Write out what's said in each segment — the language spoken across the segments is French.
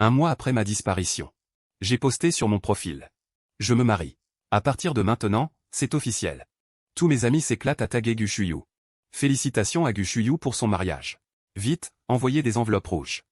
Un mois après ma disparition. J'ai posté sur mon profil. Je me marie. À partir de maintenant, c'est officiel. Tous mes amis s'éclatent à taguer Gu Shuyu. Félicitations à Gu Shuyu pour son mariage. Vite, envoyez des enveloppes rouges.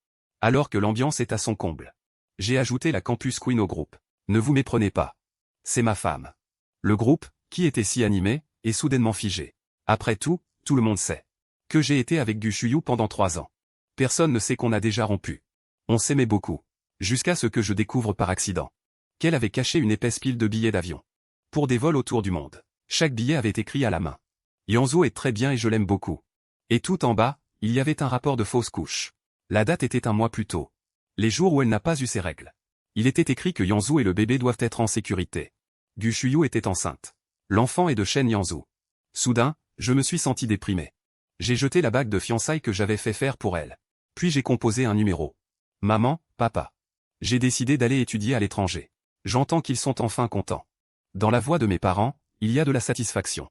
Alors que l'ambiance est à son comble. J'ai ajouté la Campus Queen au groupe. Ne vous méprenez pas. C'est ma femme. Le groupe, qui était si animé, est soudainement figé. Après tout le monde sait que j'ai été avec Gu Shuyu pendant 3 ans. Personne ne sait qu'on a déjà rompu. On s'aimait beaucoup. Jusqu'à ce que je découvre par accident qu'elle avait caché une épaisse pile de billets d'avion. Pour des vols autour du monde. Chaque billet avait écrit à la main. Yanzhou est très bien et je l'aime beaucoup. Et tout en bas, il y avait un rapport de fausse couche. La date était un mois plus tôt. Les jours où elle n'a pas eu ses règles. Il était écrit que Yanzhou et le bébé doivent être en sécurité. Gu Shuyu était enceinte. L'enfant est de Shen Yanzhou. Soudain, je me suis senti déprimé. J'ai jeté la bague de fiançailles que j'avais fait faire pour elle. Puis j'ai composé un numéro. Maman, papa. J'ai décidé d'aller étudier à l'étranger. J'entends qu'ils sont enfin contents. Dans la voix de mes parents, il y a de la satisfaction.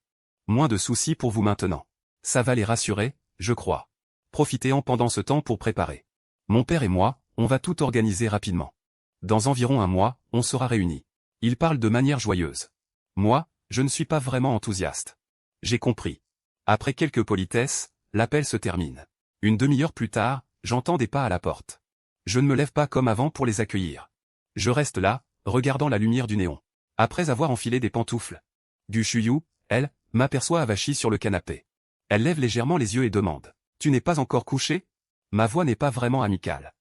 Moins de soucis pour vous maintenant. Ça va les rassurer, je crois. Profitez-en pendant ce temps pour préparer. Mon père et moi, on va tout organiser rapidement. Dans environ un mois, on sera réunis. Ils parlent de manière joyeuse. Moi, je ne suis pas vraiment enthousiaste. J'ai compris. Après quelques politesses, l'appel se termine. Une demi-heure plus tard, j'entends des pas à la porte. Je ne me lève pas comme avant pour les accueillir. Je reste là, regardant la lumière du néon. Après avoir enfilé des pantoufles. Gu Shuyu, elle, m'aperçoit avachie sur le canapé. Elle lève légèrement les yeux et demande. Tu n'es pas encore couché? Ma voix n'est pas vraiment amicale.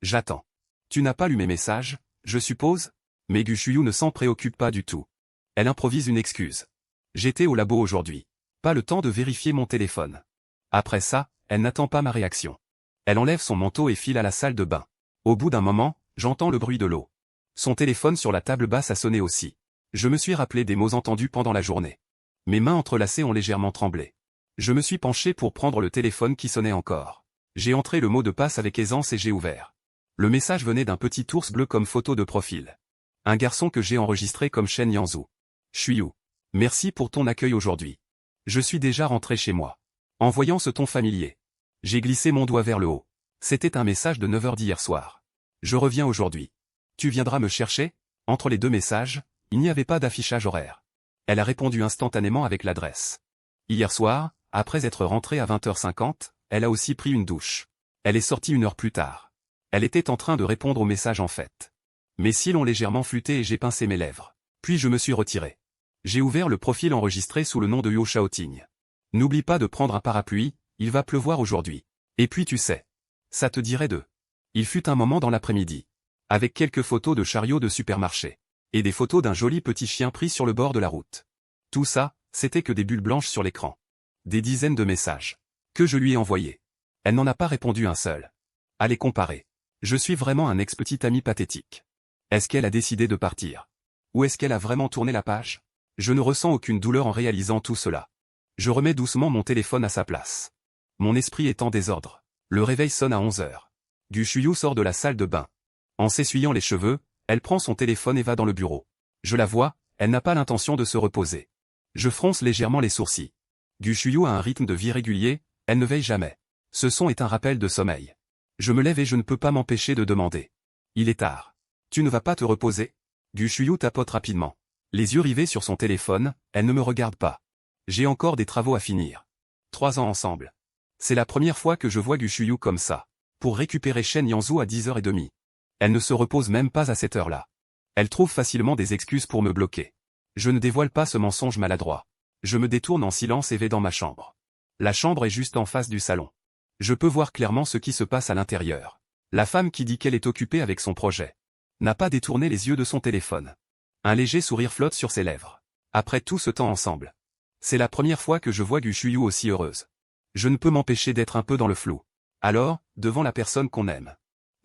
J'attends. Tu n'as pas lu mes messages, je suppose? Mais Gu Shuyu ne s'en préoccupe pas du tout. Elle improvise une excuse. J'étais au labo aujourd'hui. Pas le temps de vérifier mon téléphone. Après ça, elle n'attend pas ma réaction. Elle enlève son manteau et file à la salle de bain. Au bout d'un moment, j'entends le bruit de l'eau. Son téléphone sur la table basse a sonné aussi. Je me suis rappelé des mots entendus pendant la journée. Mes mains entrelacées ont légèrement tremblé. Je me suis penché pour prendre le téléphone qui sonnait encore. J'ai entré le mot de passe avec aisance et j'ai ouvert. Le message venait d'un petit ours bleu comme photo de profil. Un garçon que j'ai enregistré comme Shen Yanzhou. Shuyu. Merci pour ton accueil aujourd'hui. Je suis déjà rentré chez moi. En voyant ce ton familier. J'ai glissé mon doigt vers le haut. C'était un message de 9h d'hier soir. Je reviens aujourd'hui. Tu viendras me chercher? Entre les deux messages, il n'y avait pas d'affichage horaire. Elle a répondu instantanément avec l'adresse. Hier soir, après être rentrée à 20h50, elle a aussi pris une douche. Elle est sortie 1 heure plus tard. Elle était en train de répondre au message en fait. Mes cils ont légèrement flûté et j'ai pincé mes lèvres. Puis je me suis retiré. J'ai ouvert le profil enregistré sous le nom de Yo Shaoting. N'oublie pas de prendre un parapluie, il va pleuvoir aujourd'hui. Et puis tu sais. Ça te dirait de. Il fut un moment dans l'après-midi. Avec quelques photos de chariots de supermarché. Et des photos d'un joli petit chien pris sur le bord de la route. Tout ça, c'était que des bulles blanches sur l'écran. Des dizaines de messages. Que je lui ai envoyés. Elle n'en a pas répondu un seul. Allez comparer. Je suis vraiment un ex-petit ami pathétique. Est-ce qu'elle a décidé de partir? Ou est-ce qu'elle a vraiment tourné la page? Je ne ressens aucune douleur en réalisant tout cela. Je remets doucement mon téléphone à sa place. Mon esprit est en désordre. Le réveil sonne à 11h. Gu Shuyu sort de la salle de bain. En s'essuyant les cheveux, elle prend son téléphone et va dans le bureau. Je la vois, elle n'a pas l'intention de se reposer. Je fronce légèrement les sourcils. Gu Shuyu a un rythme de vie régulier, elle ne veille jamais. Ce son est un rappel de sommeil. Je me lève et je ne peux pas m'empêcher de demander. Il est tard. Tu ne vas pas te reposer? Gu Shuyu tapote rapidement. Les yeux rivés sur son téléphone, elle ne me regarde pas. J'ai encore des travaux à finir. 3 ans ensemble. C'est la première fois que je vois Gu Shuyu comme ça. Pour récupérer Shen Yanzhou à 10h30. Elle ne se repose même pas à cette heure-là. Elle trouve facilement des excuses pour me bloquer. Je ne dévoile pas ce mensonge maladroit. Je me détourne en silence et vais dans ma chambre. La chambre est juste en face du salon. Je peux voir clairement ce qui se passe à l'intérieur. La femme qui dit qu'elle est occupée avec son projet n'a pas détourné les yeux de son téléphone. Un léger sourire flotte sur ses lèvres. Après tout ce temps ensemble. C'est la première fois que je vois Gu Shuyu aussi heureuse. Je ne peux m'empêcher d'être un peu dans le flou. Alors, devant la personne qu'on aime.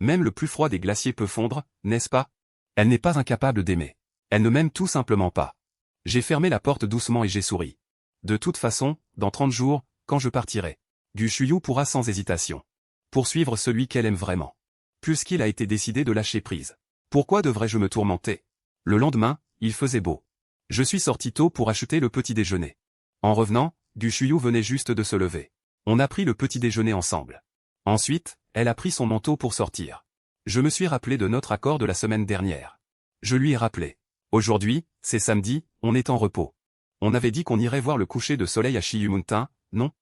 Même le plus froid des glaciers peut fondre, n'est-ce pas? Elle n'est pas incapable d'aimer. Elle ne m'aime tout simplement pas. J'ai fermé la porte doucement et j'ai souri. De toute façon, dans 30 jours, quand je partirai, Gu Shuyu pourra sans hésitation poursuivre celui qu'elle aime vraiment. Puisqu'il a été décidé de lâcher prise. Pourquoi devrais-je me tourmenter? Le lendemain, il faisait beau. Je suis sorti tôt pour acheter le petit déjeuner. En revenant, Gu Shuyu venait juste de se lever. On a pris le petit déjeuner ensemble. Ensuite, elle a pris son manteau pour sortir. Je me suis rappelé de notre accord de la semaine dernière. Je lui ai rappelé. Aujourd'hui, c'est samedi, on est en repos. On avait dit qu'on irait voir le coucher de soleil à Chiyumuntin, non?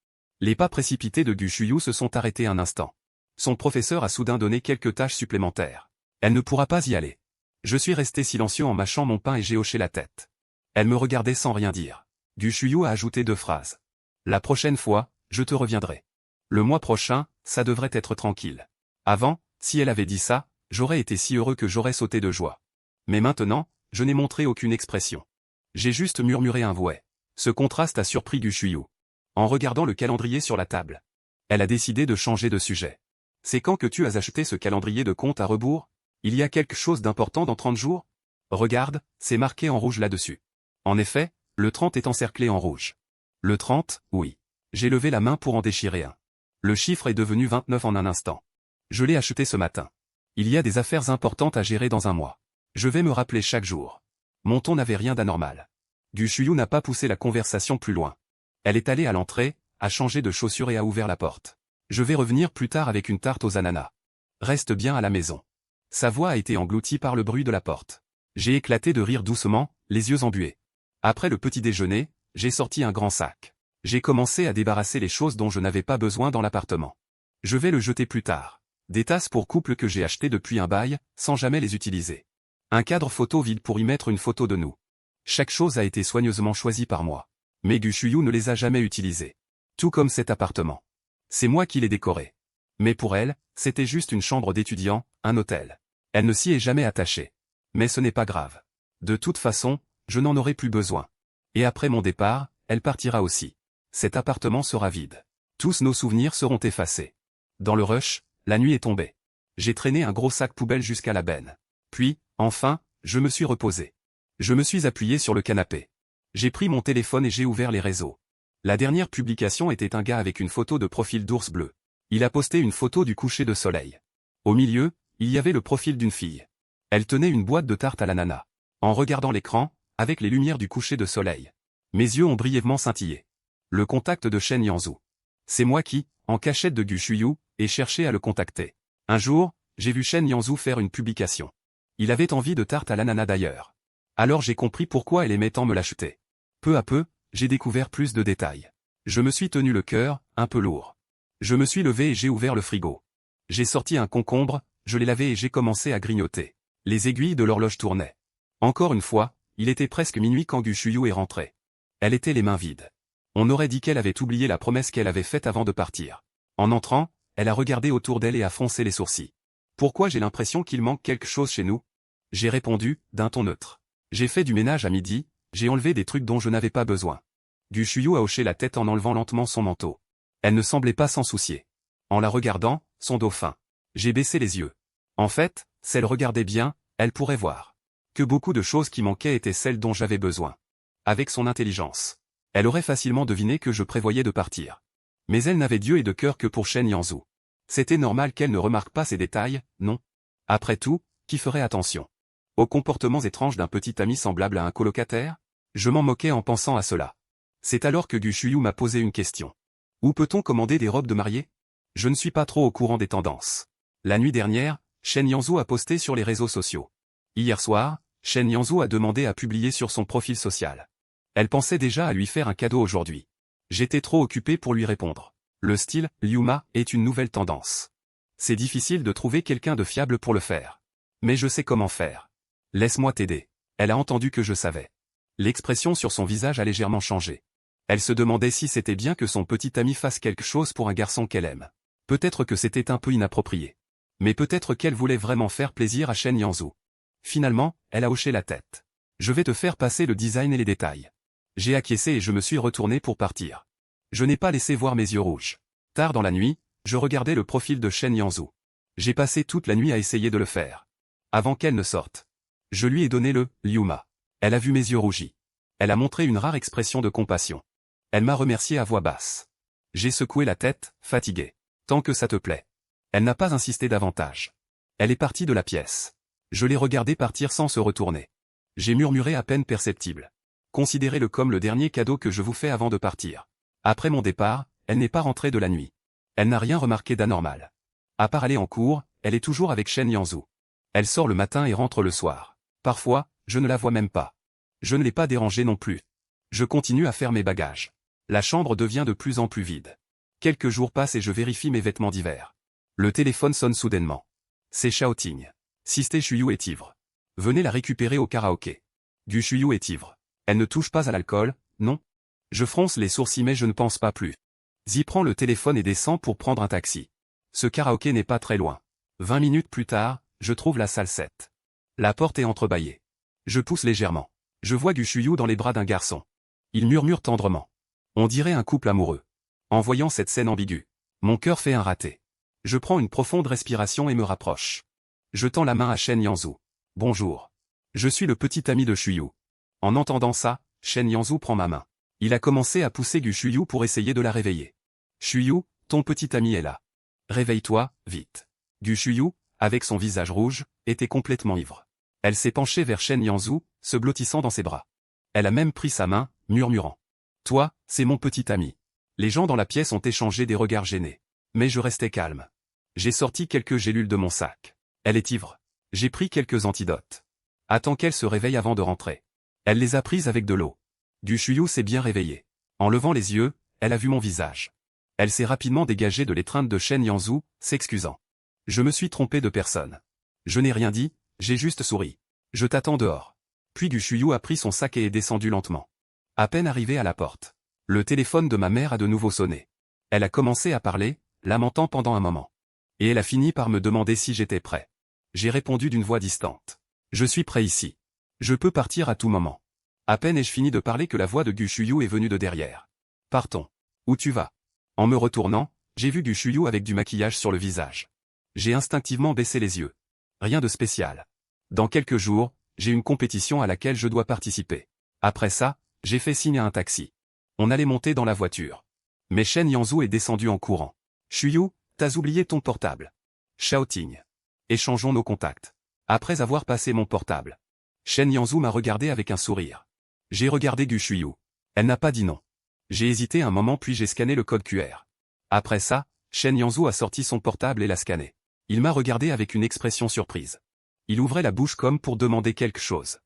Les pas précipités de Gu Shuyu se sont arrêtés un instant. Son professeur a soudain donné quelques tâches supplémentaires. Elle ne pourra pas y aller. Je suis resté silencieux en mâchant mon pain et j'ai hoché la tête. Elle me regardait sans rien dire. Gu Shuyu a ajouté 2 phrases. La prochaine fois, je te reviendrai. Le mois prochain, ça devrait être tranquille. Avant, si elle avait dit ça, j'aurais été si heureux que j'aurais sauté de joie. Mais maintenant, je n'ai montré aucune expression. J'ai juste murmuré un vouet. Ce contraste a surpris Gu Shuyu. En regardant le calendrier sur la table, elle a décidé de changer de sujet. C'est quand que tu as acheté ce calendrier de compte à rebours? Il y a quelque chose d'important dans 30 jours? Regarde, c'est marqué en rouge là-dessus. En effet, le 30 est encerclé en rouge. Le 30, oui. J'ai levé la main pour en déchirer un. Le chiffre est devenu 29 en un instant. Je l'ai acheté ce matin. Il y a des affaires importantes à gérer dans un mois. Je vais me rappeler chaque jour. Mon ton n'avait rien d'anormal. Gu Shuyu n'a pas poussé la conversation plus loin. Elle est allée à l'entrée, a changé de chaussures et a ouvert la porte. Je vais revenir plus tard avec une tarte aux ananas. Reste bien à la maison. Sa voix a été engloutie par le bruit de la porte. J'ai éclaté de rire doucement, les yeux embués. Après le petit déjeuner, j'ai sorti un grand sac. J'ai commencé à débarrasser les choses dont je n'avais pas besoin dans l'appartement. Je vais le jeter plus tard. Des tasses pour couple que j'ai achetées depuis un bail, sans jamais les utiliser. Un cadre photo vide pour y mettre une photo de nous. Chaque chose a été soigneusement choisie par moi. Mais Gu Shuyu ne les a jamais utilisées. Tout comme cet appartement. C'est moi qui l'ai décoré. Mais pour elle, c'était juste une chambre d'étudiant, un hôtel. Elle ne s'y est jamais attachée. Mais ce n'est pas grave. De toute façon, je n'en aurai plus besoin. Et après mon départ, elle partira aussi. Cet appartement sera vide. Tous nos souvenirs seront effacés. Dans le rush, la nuit est tombée. J'ai traîné un gros sac poubelle jusqu'à la benne. Puis, enfin, je me suis reposé. Je me suis appuyé sur le canapé. J'ai pris mon téléphone et j'ai ouvert les réseaux. La dernière publication était un gars avec une photo de profil d'ours bleu. Il a posté une photo du coucher de soleil. Au milieu, il y avait le profil d'une fille. Elle tenait une boîte de tarte à l'ananas. En regardant l'écran, avec les lumières du coucher de soleil, mes yeux ont brièvement scintillé. Le contact de Shen Yanzhu. C'est moi qui, en cachette de Gu Shuyu, ai cherché à le contacter. Un jour, j'ai vu Shen Yanzhu faire une publication. Il avait envie de tarte à l'ananas d'ailleurs. Alors j'ai compris pourquoi elle aimait tant me l'acheter. Peu à peu, j'ai découvert plus de détails. Je me suis tenu le cœur, un peu lourd. Je me suis levé et j'ai ouvert le frigo. J'ai sorti un concombre, je l'ai lavé et j'ai commencé à grignoter. Les aiguilles de l'horloge tournaient. Encore une fois, il était presque minuit quand Gu Shuyu est rentrée. Elle était les mains vides. On aurait dit qu'elle avait oublié la promesse qu'elle avait faite avant de partir. En entrant, elle a regardé autour d'elle et a froncé les sourcils. Pourquoi j'ai l'impression qu'il manque quelque chose chez nous? J'ai répondu, d'un ton neutre. J'ai fait du ménage à midi, j'ai enlevé des trucs dont je n'avais pas besoin. Gu Shuyu a hoché la tête en enlevant lentement son manteau. Elle ne semblait pas s'en soucier. En la regardant, son dos fin. J'ai baissé les yeux. En fait, si elle regardait bien, elle pourrait voir que beaucoup de choses qui manquaient étaient celles dont j'avais besoin. Avec son intelligence, elle aurait facilement deviné que je prévoyais de partir. Mais elle n'avait d'yeux et de cœur que pour Shen Yanzhu. C'était normal qu'elle ne remarque pas ces détails, non? Après tout, qui ferait attention aux comportements étranges d'un petit ami semblable à un colocataire? Je m'en moquais en pensant à cela. C'est alors que Gu Shuyu m'a posé une question. Où peut-on commander des robes de mariée? Je ne suis pas trop au courant des tendances. La nuit dernière, Shen Yanzhu a posté sur les réseaux sociaux. Hier soir, Shen Yanzhu a demandé à publier sur son profil social. Elle pensait déjà à lui faire un cadeau aujourd'hui. J'étais trop occupé pour lui répondre. Le style Lyuma est une nouvelle tendance. C'est difficile de trouver quelqu'un de fiable pour le faire. Mais je sais comment faire. Laisse-moi t'aider. Elle a entendu que je savais. L'expression sur son visage a légèrement changé. Elle se demandait si c'était bien que son petit ami fasse quelque chose pour un garçon qu'elle aime. Peut-être que c'était un peu inapproprié. Mais peut-être qu'elle voulait vraiment faire plaisir à Shen Yanzhu. Finalement, elle a hoché la tête. Je vais te faire passer le design et les détails. J'ai acquiescé et je me suis retourné pour partir. Je n'ai pas laissé voir mes yeux rouges. Tard dans la nuit, je regardais le profil de Shen Yanzhu. J'ai passé toute la nuit à essayer de le faire. Avant qu'elle ne sorte. Je lui ai donné le « Lyuma ». Elle a vu mes yeux rougis. Elle a montré une rare expression de compassion. Elle m'a remercié à voix basse. J'ai secoué la tête, fatigué. Tant que ça te plaît. Elle n'a pas insisté davantage. Elle est partie de la pièce. Je l'ai regardée partir sans se retourner. J'ai murmuré à peine perceptible. Considérez-le comme le dernier cadeau que je vous fais avant de partir. Après mon départ, elle n'est pas rentrée de la nuit. Elle n'a rien remarqué d'anormal. À part aller en cours, elle est toujours avec Shen Yanzhu. Elle sort le matin et rentre le soir. Parfois, je ne la vois même pas. Je ne l'ai pas dérangée non plus. Je continue à faire mes bagages. La chambre devient de plus en plus vide. Quelques jours passent et je vérifie mes vêtements d'hiver. Le téléphone sonne soudainement. C'est Xiaoting. Siste Shuyu est ivre. Venez la récupérer au karaoké. Gu Shuyu est ivre. Elle ne touche pas à l'alcool, non? Je fronce les sourcils mais je ne pense pas plus. Zi prend le téléphone et descend pour prendre un taxi. Ce karaoké n'est pas très loin. 20 minutes plus tard, je trouve la salle 7. La porte est entrebâillée. Je pousse légèrement. Je vois Gu Shuyu dans les bras d'un garçon. Il murmure tendrement. On dirait un couple amoureux. En voyant cette scène ambiguë, mon cœur fait un raté. Je prends une profonde respiration et me rapproche. Je tends la main à Shen Yanzhu. Bonjour. Je suis le petit ami de Shuyu. En entendant ça, Shen Yanzhu prend ma main. Il a commencé à pousser Gu Shuyu pour essayer de la réveiller. Shuyu, ton petit ami est là. Réveille-toi, vite. Gu Shuyu, avec son visage rouge, était complètement ivre. Elle s'est penchée vers Shen Yanzhu, se blottissant dans ses bras. Elle a même pris sa main, murmurant. Toi, c'est mon petit ami. Les gens dans la pièce ont échangé des regards gênés. Mais je restais calme. J'ai sorti quelques gélules de mon sac. Elle est ivre. J'ai pris quelques antidotes. Attends qu'elle se réveille avant de rentrer. Elle les a prises avec de l'eau. Gu Shuyu s'est bien réveillée. En levant les yeux, elle a vu mon visage. Elle s'est rapidement dégagée de l'étreinte de Shen Yanzhu, s'excusant. Je me suis trompé de personne. Je n'ai rien dit, j'ai juste souri. Je t'attends dehors. Puis Gu Shuyu a pris son sac et est descendu lentement. À peine arrivé à la porte, le téléphone de ma mère a de nouveau sonné. Elle a commencé à parler, lamentant pendant un moment. Et elle a fini par me demander si j'étais prêt. J'ai répondu d'une voix distante. Je suis prêt ici. Je peux partir à tout moment. À peine ai-je fini de parler que la voix de Gu Shuyu est venue de derrière. Partons. Où tu vas? En me retournant, j'ai vu Gu Shuyu avec du maquillage sur le visage. J'ai instinctivement baissé les yeux. Rien de spécial. Dans quelques jours, j'ai une compétition à laquelle je dois participer. Après ça, j'ai fait signe à un taxi. On allait monter dans la voiture. Mais Shen Yanzhu est descendu en courant. Shuyu, t'as oublié ton portable. Xiaoting. Échangeons nos contacts. Après avoir passé mon portable. Shen Yanzhu m'a regardé avec un sourire. J'ai regardé Gu Shuyu. Elle n'a pas dit non. J'ai hésité un moment puis j'ai scanné le code QR. Après ça, Shen Yanzhu a sorti son portable et l'a scanné. Il m'a regardé avec une expression surprise. Il ouvrait la bouche comme pour demander quelque chose.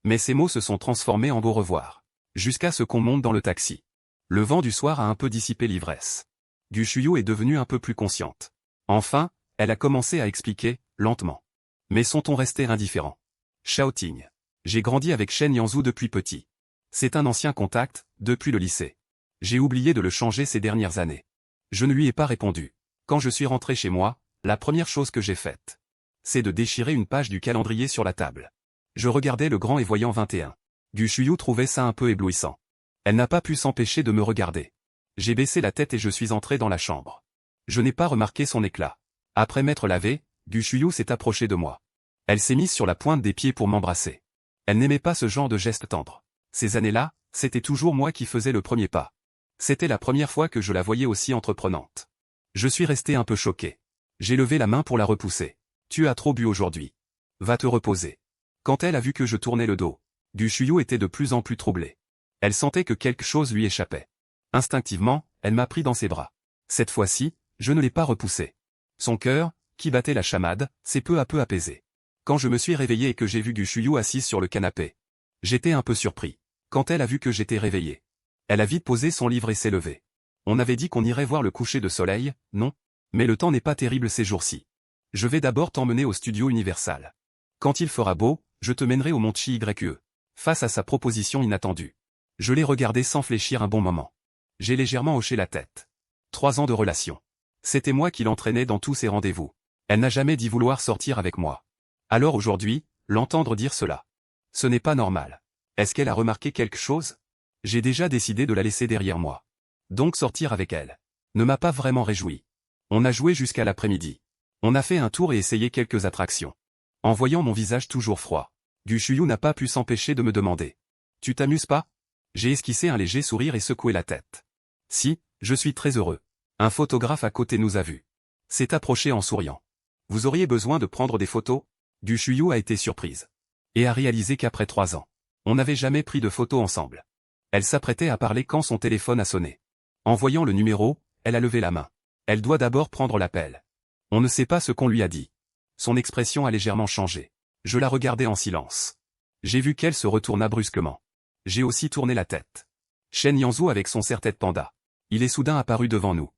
Mais ses mots se sont transformés en au revoir. Jusqu'à ce qu'on monte dans le taxi. Le vent du soir a un peu dissipé l'ivresse. Gu Shuyu est devenue un peu plus consciente. Enfin, elle a commencé à expliquer, lentement. Mais son ton restait indifférent. Xiaoting. J'ai grandi avec Shen Yanzhu depuis petit. C'est un ancien contact, depuis le lycée. J'ai oublié de le changer ces dernières années. Je ne lui ai pas répondu. Quand je suis rentré chez moi, la première chose que j'ai faite, c'est de déchirer une page du calendrier sur la table. Je regardais le grand et voyant 21. Gu Shuyu trouvait ça un peu éblouissant. Elle n'a pas pu s'empêcher de me regarder. J'ai baissé la tête et je suis entré dans la chambre. Je n'ai pas remarqué son éclat. Après m'être lavé, Gu Shuyu s'est approchée de moi. Elle s'est mise sur la pointe des pieds pour m'embrasser. Elle n'aimait pas ce genre de geste tendre. Ces années-là, c'était toujours moi qui faisais le premier pas. C'était la première fois que je la voyais aussi entreprenante. Je suis resté un peu choqué. J'ai levé la main pour la repousser. Tu as trop bu aujourd'hui. Va te reposer. Quand elle a vu que je tournais le dos, Gu Shuyu était de plus en plus troublée. Elle sentait que quelque chose lui échappait. Instinctivement, elle m'a pris dans ses bras. Cette fois-ci, je ne l'ai pas repoussée. Son cœur, qui battait la chamade, s'est peu à peu apaisé. Quand je me suis réveillé et que j'ai vu Gu Shuyu assise sur le canapé, j'étais un peu surpris. Quand elle a vu que j'étais réveillé, elle a vite posé son livre et s'est levée. On avait dit qu'on irait voir le coucher de soleil, non? Mais le temps n'est pas terrible ces jours-ci. Je vais d'abord t'emmener au studio Universal. Quand il fera beau, je te mènerai au Mont Chi-Yue. Face à sa proposition inattendue, je l'ai regardé sans fléchir un bon moment. J'ai légèrement hoché la tête. 3 ans de relation. C'était moi qui l'entraînais dans tous ses rendez-vous. Elle n'a jamais dit vouloir sortir avec moi. Alors aujourd'hui, l'entendre dire cela. Ce n'est pas normal. Est-ce qu'elle a remarqué quelque chose? J'ai déjà décidé de la laisser derrière moi. Donc sortir avec elle ne m'a pas vraiment réjoui. On a joué jusqu'à l'après-midi. On a fait un tour et essayé quelques attractions. En voyant mon visage toujours froid, Gu Shuyu n'a pas pu s'empêcher de me demander. Tu t'amuses pas? J'ai esquissé un léger sourire et secoué la tête. Si, je suis très heureux. Un photographe à côté nous a vus. S'est approché en souriant. Vous auriez besoin de prendre des photos? Gu Shuyu a été surprise. Et a réalisé qu'après 3 ans, on n'avait jamais pris de photos ensemble. Elle s'apprêtait à parler quand son téléphone a sonné. En voyant le numéro, elle a levé la main. Elle doit d'abord prendre l'appel. On ne sait pas ce qu'on lui a dit. Son expression a légèrement changé. Je la regardais en silence. J'ai vu qu'elle se retourna brusquement. J'ai aussi tourné la tête. Shen Yanzhou avec son serre-tête panda. Il est soudain apparu devant nous.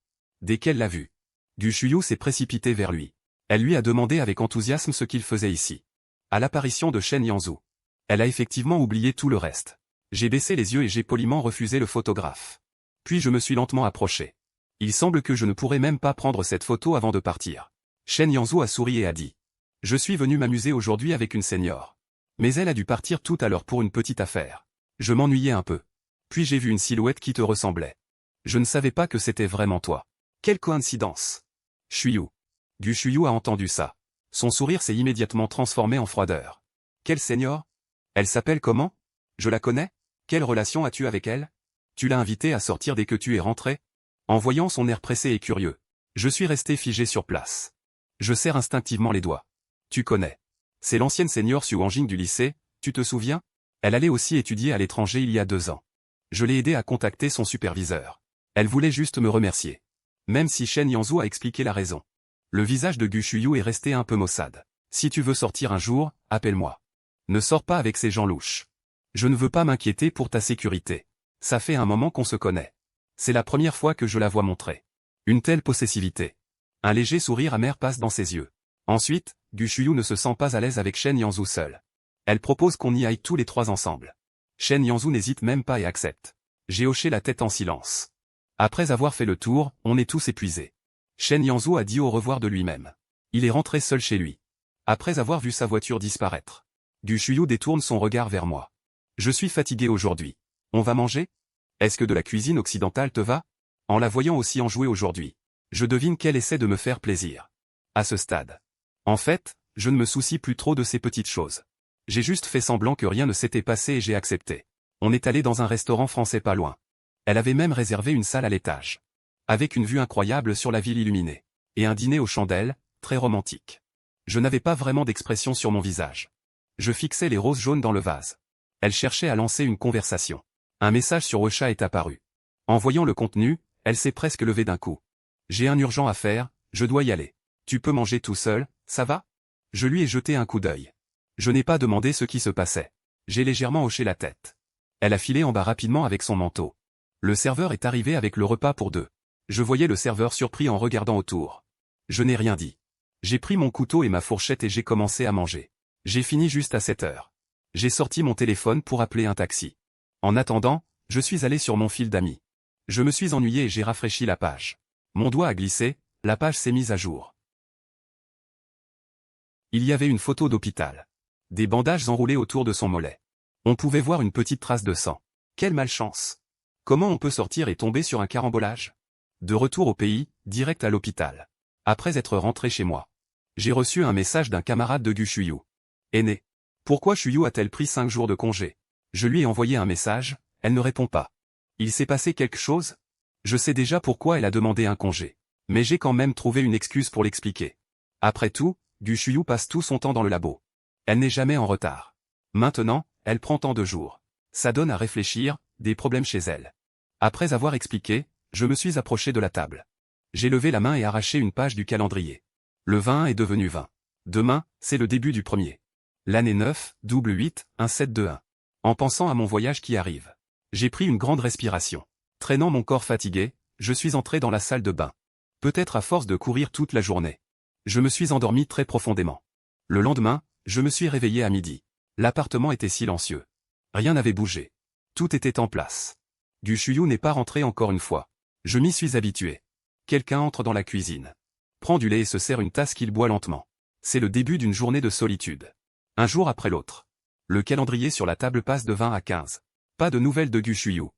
Dès qu'elle l'a vu, Gu Shuyu s'est précipité vers lui. Elle lui a demandé avec enthousiasme ce qu'il faisait ici. À l'apparition de Shen Yanzhou, elle a effectivement oublié tout le reste. J'ai baissé les yeux et j'ai poliment refusé le photographe. Puis je me suis lentement approché. Il semble que je ne pourrais même pas prendre cette photo avant de partir. Shen Yanzhou a souri et a dit. Je suis venu m'amuser aujourd'hui avec une senior. Mais elle a dû partir tout à l'heure pour une petite affaire. Je m'ennuyais un peu. Puis j'ai vu une silhouette qui te ressemblait. Je ne savais pas que c'était vraiment toi. Quelle coïncidence. Shuyu. Gu Shuyu a entendu ça. Son sourire s'est immédiatement transformé en froideur. Quelle senior? Elle s'appelle comment? Je la connais? Quelle relation as-tu avec elle? Tu l'as invitée à sortir dès que tu es rentré? En voyant son air pressé et curieux, je suis resté figé sur place. Je serre instinctivement les doigts. Tu connais. C'est l'ancienne senior Su Wanjing du lycée, tu te souviens? Elle allait aussi étudier à l'étranger il y a 2 ans. Je l'ai aidée à contacter son superviseur. Elle voulait juste me remercier. Même si Shen Yanzhou a expliqué la raison. Le visage de Gu Shuyu est resté un peu maussade. Si tu veux sortir un jour, appelle-moi. Ne sors pas avec ces gens louches. Je ne veux pas m'inquiéter pour ta sécurité. Ça fait un moment qu'on se connaît. C'est la première fois que je la vois montrer une telle possessivité. Un léger sourire amer passe dans ses yeux. Ensuite, Gu Shuyu ne se sent pas à l'aise avec Shen Yanzhou seul. Elle propose qu'on y aille tous les 3 ensemble. Shen Yanzhou n'hésite même pas et accepte. J'ai hoché la tête en silence. Après avoir fait le tour, on est tous épuisés. Shen Yanzhou a dit au revoir de lui-même. Il est rentré seul chez lui. Après avoir vu sa voiture disparaître, Gu Shuyu détourne son regard vers moi. Je suis fatigué aujourd'hui. On va manger? Est-ce que de la cuisine occidentale te va? En la voyant aussi enjouée aujourd'hui, je devine qu'elle essaie de me faire plaisir. À ce stade. En fait, je ne me soucie plus trop de ces petites choses. J'ai juste fait semblant que rien ne s'était passé et j'ai accepté. On est allé dans un restaurant français pas loin. Elle avait même réservé une salle à l'étage. Avec une vue incroyable sur la ville illuminée. Et un dîner aux chandelles, très romantique. Je n'avais pas vraiment d'expression sur mon visage. Je fixais les roses jaunes dans le vase. Elle cherchait à lancer une conversation. Un message sur WeChat est apparu. En voyant le contenu, elle s'est presque levée d'un coup. J'ai un urgent à faire, je dois y aller. Tu peux manger tout seul, ça va? Je lui ai jeté un coup d'œil. Je n'ai pas demandé ce qui se passait. J'ai légèrement hoché la tête. Elle a filé en bas rapidement avec son manteau. Le serveur est arrivé avec le repas pour 2. Je voyais le serveur surpris en regardant autour. Je n'ai rien dit. J'ai pris mon couteau et ma fourchette et j'ai commencé à manger. J'ai fini juste à 7 heures. J'ai sorti mon téléphone pour appeler un taxi. En attendant, je suis allé sur mon fil d'amis. Je me suis ennuyé et j'ai rafraîchi la page. Mon doigt a glissé, la page s'est mise à jour. Il y avait une photo d'hôpital. Des bandages enroulés autour de son mollet. On pouvait voir une petite trace de sang. Quelle malchance! Comment on peut sortir et tomber sur un carambolage? De retour au pays, direct à l'hôpital. Après être rentré chez moi, j'ai reçu un message d'un camarade de Gu Shuyu. Aîné. Pourquoi Shuyu a-t-elle pris 5 jours de congé? Je lui ai envoyé un message, elle ne répond pas. Il s'est passé quelque chose? Je sais déjà pourquoi elle a demandé un congé. Mais j'ai quand même trouvé une excuse pour l'expliquer. Après tout, Gu Shuyu passe tout son temps dans le labo. Elle n'est jamais en retard. Maintenant, elle prend tant de jours. Ça donne à réfléchir, des problèmes chez elle. Après avoir expliqué, je me suis approché de la table. J'ai levé la main et arraché une page du calendrier. Le 20 est devenu 20. Demain, c'est le début du premier. L'année 9, double 8, 1721. En pensant à mon voyage qui arrive. J'ai pris une grande respiration. Traînant mon corps fatigué, je suis entré dans la salle de bain. Peut-être à force de courir toute la journée. Je me suis endormi très profondément. Le lendemain, je me suis réveillé à midi. L'appartement était silencieux. Rien n'avait bougé. Tout était en place. Gu Shuyu n'est pas rentré encore une fois. Je m'y suis habitué. Quelqu'un entre dans la cuisine. Prend du lait et se sert une tasse qu'il boit lentement. C'est le début d'une journée de solitude. Un jour après l'autre. Le calendrier sur la table passe de 20 à 15. Pas de nouvelles de Gu Shuyu.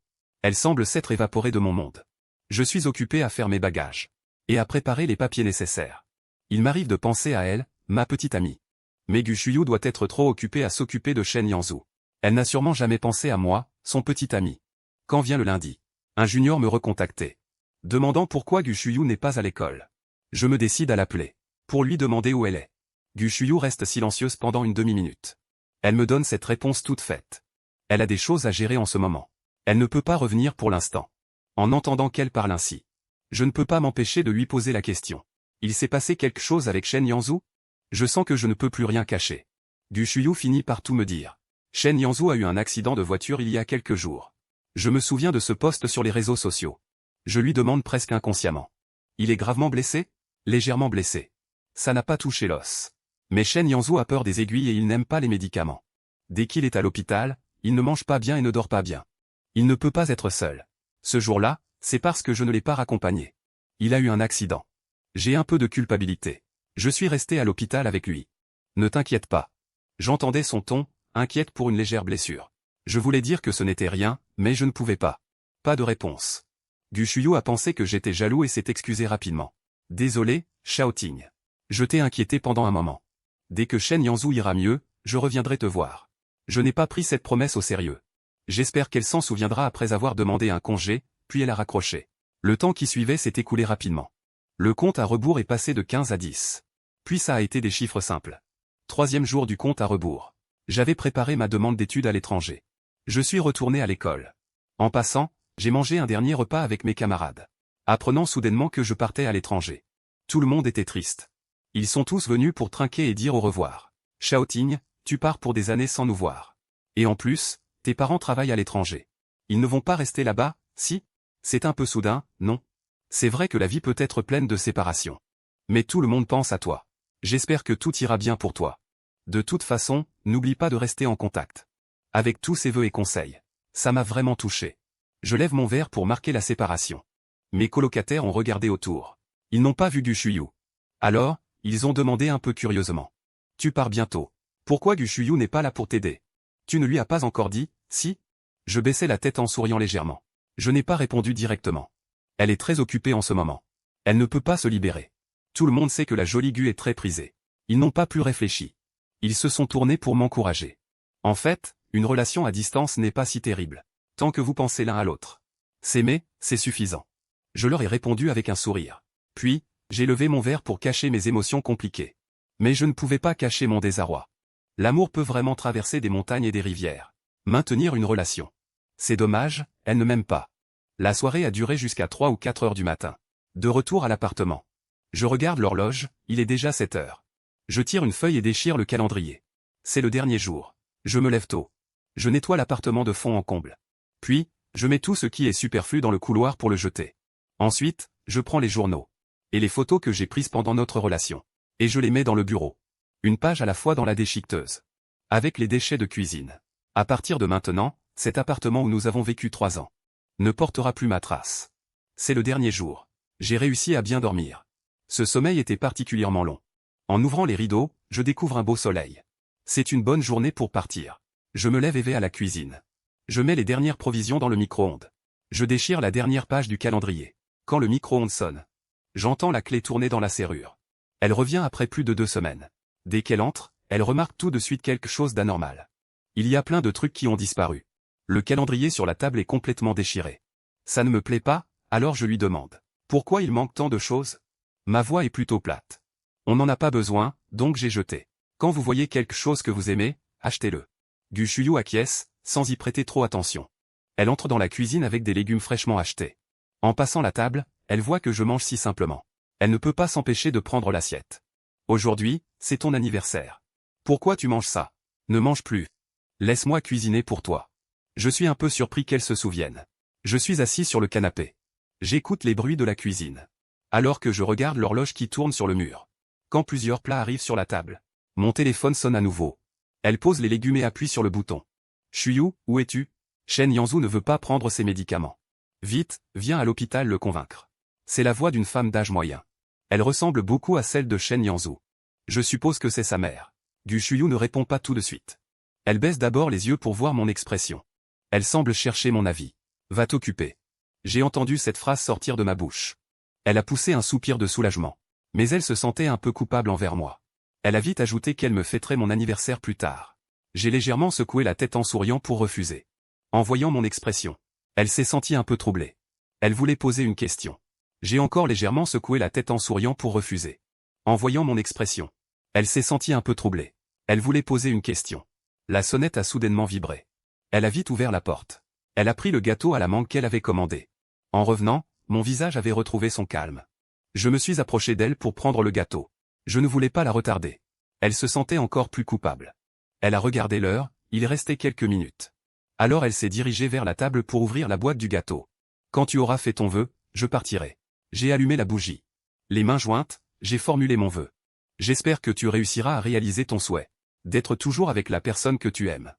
Elle semble s'être évaporée de mon monde. Je suis occupé à faire mes bagages. Et à préparer les papiers nécessaires. Il m'arrive de penser à elle, ma petite amie. Mais Gu Shuyu doit être trop occupée à s'occuper de Shen Yanzhou. Elle n'a sûrement jamais pensé à moi, son petit ami. Quand vient le lundi, un junior me recontactait. Demandant pourquoi Gu Shuyu n'est pas à l'école. Je me décide à l'appeler. Pour lui demander où elle est. Gu Shuyu reste silencieuse pendant une demi-minute. Elle me donne cette réponse toute faite. Elle a des choses à gérer en ce moment. Elle ne peut pas revenir pour l'instant. En entendant qu'elle parle ainsi, je ne peux pas m'empêcher de lui poser la question. Il s'est passé quelque chose avec Shen Yanzhou? Je sens que je ne peux plus rien cacher. Gu Shuyu finit par tout me dire. Shen Yanzhu a eu un accident de voiture il y a quelques jours. Je me souviens de ce post sur les réseaux sociaux. Je lui demande presque inconsciemment. Il est gravement blessé? Légèrement blessé. Ça n'a pas touché l'os. Mais Shen Yanzhu a peur des aiguilles et il n'aime pas les médicaments. Dès qu'il est à l'hôpital, il ne mange pas bien et ne dort pas bien. Il ne peut pas être seul. Ce jour-là, c'est parce que je ne l'ai pas raccompagné. Il a eu un accident. J'ai un peu de culpabilité. Je suis resté à l'hôpital avec lui. Ne t'inquiète pas. J'entendais son ton, inquiète pour une légère blessure. Je voulais dire que ce n'était rien, mais je ne pouvais pas. Pas de réponse. Gu Shuyu a pensé que j'étais jaloux et s'est excusé rapidement. Désolé, Shaoting. Je t'ai inquiété pendant un moment. Dès que Shen Yanzhu ira mieux, je reviendrai te voir. Je n'ai pas pris cette promesse au sérieux. J'espère qu'elle s'en souviendra après avoir demandé un congé, puis elle a raccroché. Le temps qui suivait s'est écoulé rapidement. Le compte à rebours est passé de 15 à 10. Puis ça a été des chiffres simples. 3e jour du compte à rebours. J'avais préparé ma demande d'études à l'étranger. Je suis retourné à l'école. En passant, j'ai mangé un dernier repas avec mes camarades. Apprenant soudainement que je partais à l'étranger. Tout le monde était triste. Ils sont tous venus pour trinquer et dire au revoir. Shaoting, tu pars pour des années sans nous voir. Et en plus, tes parents travaillent à l'étranger. Ils ne vont pas rester là-bas, si? C'est un peu soudain, non? C'est vrai que la vie peut être pleine de séparations. Mais tout le monde pense à toi. J'espère que tout ira bien pour toi. De toute façon, n'oublie pas de rester en contact. Avec tous ces vœux et conseils. Ça m'a vraiment touché. Je lève mon verre pour marquer la séparation. Mes colocataires ont regardé autour. Ils n'ont pas vu Gu Shuyu. Alors, ils ont demandé un peu curieusement. Tu pars bientôt. Pourquoi Gu Shuyu n'est pas là pour t'aider? Tu ne lui as pas encore dit, si? Je baissais la tête en souriant légèrement. Je n'ai pas répondu directement. Elle est très occupée en ce moment. Elle ne peut pas se libérer. Tout le monde sait que la jolie Gu est très prisée. Ils n'ont pas plus réfléchi. Ils se sont tournés pour m'encourager. En fait, une relation à distance n'est pas si terrible. Tant que vous pensez l'un à l'autre. S'aimer, c'est suffisant. Je leur ai répondu avec un sourire. Puis, j'ai levé mon verre pour cacher mes émotions compliquées. Mais je ne pouvais pas cacher mon désarroi. L'amour peut vraiment traverser des montagnes et des rivières. Maintenir une relation. C'est dommage, elle ne m'aime pas. La soirée a duré jusqu'à 3 ou 4 heures du matin. De retour à l'appartement. Je regarde l'horloge, il est déjà 7 heures. Je tire une feuille et déchire le calendrier. C'est le dernier jour. Je me lève tôt. Je nettoie l'appartement de fond en comble. Puis, je mets tout ce qui est superflu dans le couloir pour le jeter. Ensuite, je prends les journaux. Et les photos que j'ai prises pendant notre relation. Et je les mets dans le bureau. Une page à la fois dans la déchiqueteuse. Avec les déchets de cuisine. À partir de maintenant, cet appartement où nous avons vécu 3 ans ne portera plus ma trace. C'est le dernier jour. J'ai réussi à bien dormir. Ce sommeil était particulièrement long. En ouvrant les rideaux, je découvre un beau soleil. C'est une bonne journée pour partir. Je me lève et vais à la cuisine. Je mets les dernières provisions dans le micro-ondes. Je déchire la dernière page du calendrier. Quand le micro-ondes sonne, j'entends la clé tourner dans la serrure. Elle revient après plus de 2 semaines. Dès qu'elle entre, elle remarque tout de suite quelque chose d'anormal. Il y a plein de trucs qui ont disparu. Le calendrier sur la table est complètement déchiré. Ça ne me plaît pas, alors je lui demande. Pourquoi il manque tant de choses? Ma voix est plutôt plate. On n'en a pas besoin, donc j'ai jeté. Quand vous voyez quelque chose que vous aimez, achetez-le. Gu Shuyu acquiesce, sans y prêter trop attention. Elle entre dans la cuisine avec des légumes fraîchement achetés. En passant la table, elle voit que je mange si simplement. Elle ne peut pas s'empêcher de prendre l'assiette. Aujourd'hui, c'est ton anniversaire. Pourquoi tu manges ça? Ne mange plus. Laisse-moi cuisiner pour toi. Je suis un peu surpris qu'elle se souvienne. Je suis assis sur le canapé. J'écoute les bruits de la cuisine. Alors que je regarde l'horloge qui tourne sur le mur. Quand plusieurs plats arrivent sur la table. Mon téléphone sonne à nouveau. Elle pose les légumes et appuie sur le bouton. Shuyu, où es-tu? Shen Yanzhu ne veut pas prendre ses médicaments. Vite, viens à l'hôpital le convaincre. C'est la voix d'une femme d'âge moyen. Elle ressemble beaucoup à celle de Shen Yanzhu. Je suppose que c'est sa mère. Gu Shuyu ne répond pas tout de suite. Elle baisse d'abord les yeux pour voir mon expression. Elle semble chercher mon avis. Va t'occuper. J'ai entendu cette phrase sortir de ma bouche. Elle a poussé un soupir de soulagement. Mais elle se sentait un peu coupable envers moi. Elle a vite ajouté qu'elle me fêterait mon anniversaire plus tard. J'ai légèrement secoué la tête en souriant pour refuser. En voyant mon expression, elle s'est sentie un peu troublée. Elle voulait poser une question. J'ai encore légèrement secoué la tête en souriant pour refuser. En voyant mon expression, elle s'est sentie un peu troublée. Elle voulait poser une question. La sonnette a soudainement vibré. Elle a vite ouvert la porte. Elle a pris le gâteau à la mangue qu'elle avait commandé. En revenant, mon visage avait retrouvé son calme. Je me suis approché d'elle pour prendre le gâteau. Je ne voulais pas la retarder. Elle se sentait encore plus coupable. Elle a regardé l'heure, il restait quelques minutes. Alors elle s'est dirigée vers la table pour ouvrir la boîte du gâteau. Quand tu auras fait ton vœu, je partirai. J'ai allumé la bougie. Les mains jointes, j'ai formulé mon vœu. J'espère que tu réussiras à réaliser ton souhait. D'être toujours avec la personne que tu aimes.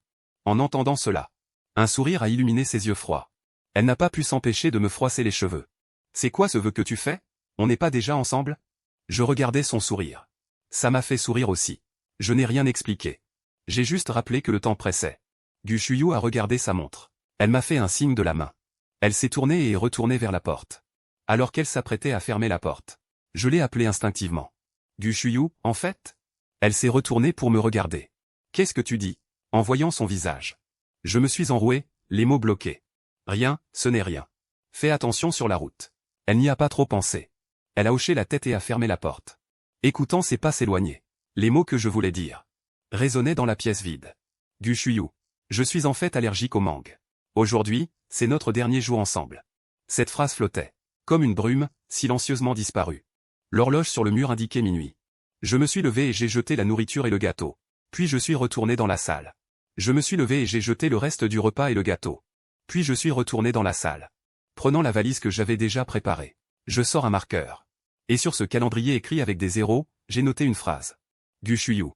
En entendant cela, un sourire a illuminé ses yeux froids. Elle n'a pas pu s'empêcher de me froisser les cheveux. C'est quoi ce vœu que tu fais? On n'est pas déjà ensemble? Je regardais son sourire. Ça m'a fait sourire aussi. Je n'ai rien expliqué. J'ai juste rappelé que le temps pressait. Gu Shuyu a regardé sa montre. Elle m'a fait un signe de la main. Elle s'est tournée et est retournée vers la porte. Alors qu'elle s'apprêtait à fermer la porte, je l'ai appelée instinctivement. Gu Shuyu, en fait? Elle s'est retournée pour me regarder. Qu'est-ce que tu dis? En voyant son visage. Je me suis enroué, les mots bloqués. Rien, ce n'est rien. Fais attention sur la route. Elle n'y a pas trop pensé. Elle a hoché la tête et a fermé la porte. Écoutant ses pas s'éloigner. Les mots que je voulais dire résonnaient dans la pièce vide. Gu Shuyu. Je suis en fait allergique aux mangues. Aujourd'hui, c'est notre dernier jour ensemble. Cette phrase flottait, comme une brume, silencieusement disparue. L'horloge sur le mur indiquait minuit. Je me suis levé et j'ai jeté la nourriture et le gâteau. Puis je suis retourné dans la salle. Je me suis levé et j'ai jeté le reste du repas et le gâteau. Puis je suis retourné dans la salle. Prenant la valise que j'avais déjà préparée, je sors un marqueur. Et sur ce calendrier écrit avec des zéros, j'ai noté une phrase. Gu Shuyu.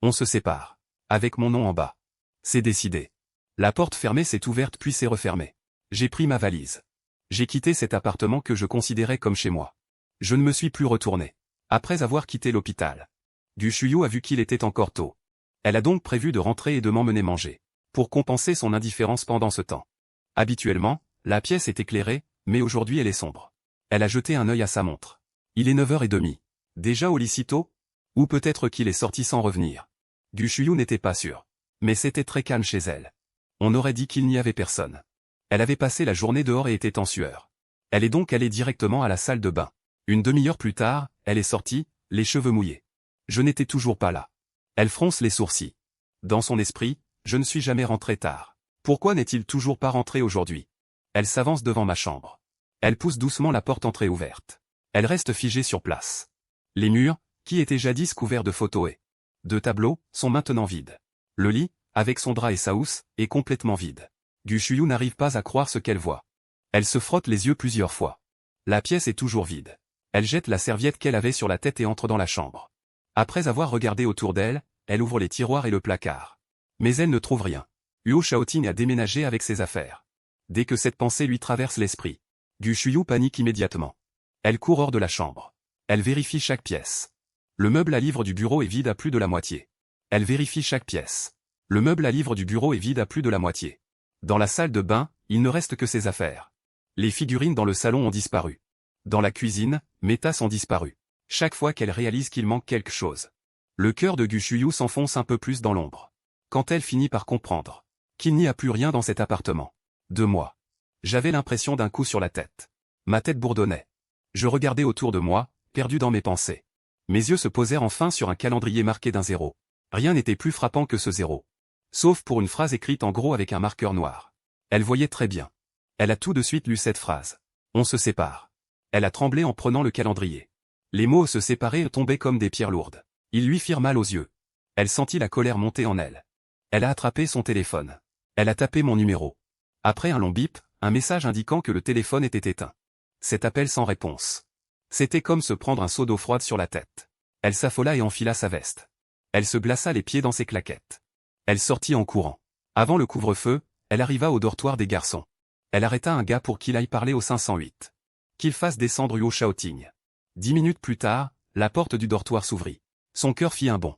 On se sépare. Avec mon nom en bas. C'est décidé. La porte fermée s'est ouverte puis s'est refermée. J'ai pris ma valise. J'ai quitté cet appartement que je considérais comme chez moi. Je ne me suis plus retourné. Après avoir quitté l'hôpital. Gu Shuyu a vu qu'il était encore tôt. Elle a donc prévu de rentrer et de m'emmener manger. Pour compenser son indifférence pendant ce temps. Habituellement, la pièce est éclairée, mais aujourd'hui elle est sombre. Elle a jeté un œil à sa montre. Il est 9h30. Déjà au lit si tôt? Ou peut-être qu'il est sorti sans revenir. Gu Shuyu n'était pas sûr. Mais c'était très calme chez elle. On aurait dit qu'il n'y avait personne. Elle avait passé la journée dehors et était en sueur. Elle est donc allée directement à la salle de bain. Une demi-heure plus tard, elle est sortie, les cheveux mouillés. Je n'étais toujours pas là. Elle fronce les sourcils. Dans son esprit, je ne suis jamais rentré tard. Pourquoi n'est-il toujours pas rentré aujourd'hui? Elle s'avance devant ma chambre. Elle pousse doucement la porte entrée ouverte. Elle reste figée sur place. Les murs, qui étaient jadis couverts de photos et de tableaux, sont maintenant vides. Le lit, avec son drap et sa housse, est complètement vide. Gu Shuyu n'arrive pas à croire ce qu'elle voit. Elle se frotte les yeux plusieurs fois. La pièce est toujours vide. Elle jette la serviette qu'elle avait sur la tête et entre dans la chambre. Après avoir regardé autour d'elle, elle ouvre les tiroirs et le placard. Mais elle ne trouve rien. Huo Shaoting a déménagé avec ses affaires. Dès que cette pensée lui traverse l'esprit, Gu Shuyu panique immédiatement. Elle court hors de la chambre. Elle vérifie chaque pièce. Le meuble à livre du bureau est vide à plus de la moitié. Elle vérifie chaque pièce. Le meuble à livre du bureau est vide à plus de la moitié. Dans la salle de bain, il ne reste que ses affaires. Les figurines dans le salon ont disparu. Dans la cuisine, mes tasses ont disparu. Chaque fois qu'elle réalise qu'il manque quelque chose, le cœur de Gu Shuyu s'enfonce un peu plus dans l'ombre. Quand elle finit par comprendre qu'il n'y a plus rien dans cet appartement. De moi. J'avais l'impression d'un coup sur la tête. Ma tête bourdonnait. Je regardais autour de moi, perdu dans mes pensées. Mes yeux se posèrent enfin sur un calendrier marqué d'un zéro. Rien n'était plus frappant que ce zéro. Sauf pour une phrase écrite en gros avec un marqueur noir. Elle voyait très bien. Elle a tout de suite lu cette phrase. On se sépare. Elle a tremblé en prenant le calendrier. Les mots se séparer tombaient comme des pierres lourdes. Ils lui firent mal aux yeux. Elle sentit la colère monter en elle. Elle a attrapé son téléphone. Elle a tapé mon numéro. Après un long bip, un message indiquant que le téléphone était éteint. Cet appel sans réponse. C'était comme se prendre un seau d'eau froide sur la tête. Elle s'affola et enfila sa veste. Elle se glaça les pieds dans ses claquettes. Elle sortit en courant. Avant le couvre-feu, elle arriva au dortoir des garçons. Elle arrêta un gars pour qu'il aille parler au 508. Qu'il fasse descendre Huo Shaoting. 10 minutes plus tard, la porte du dortoir s'ouvrit. Son cœur fit un bond.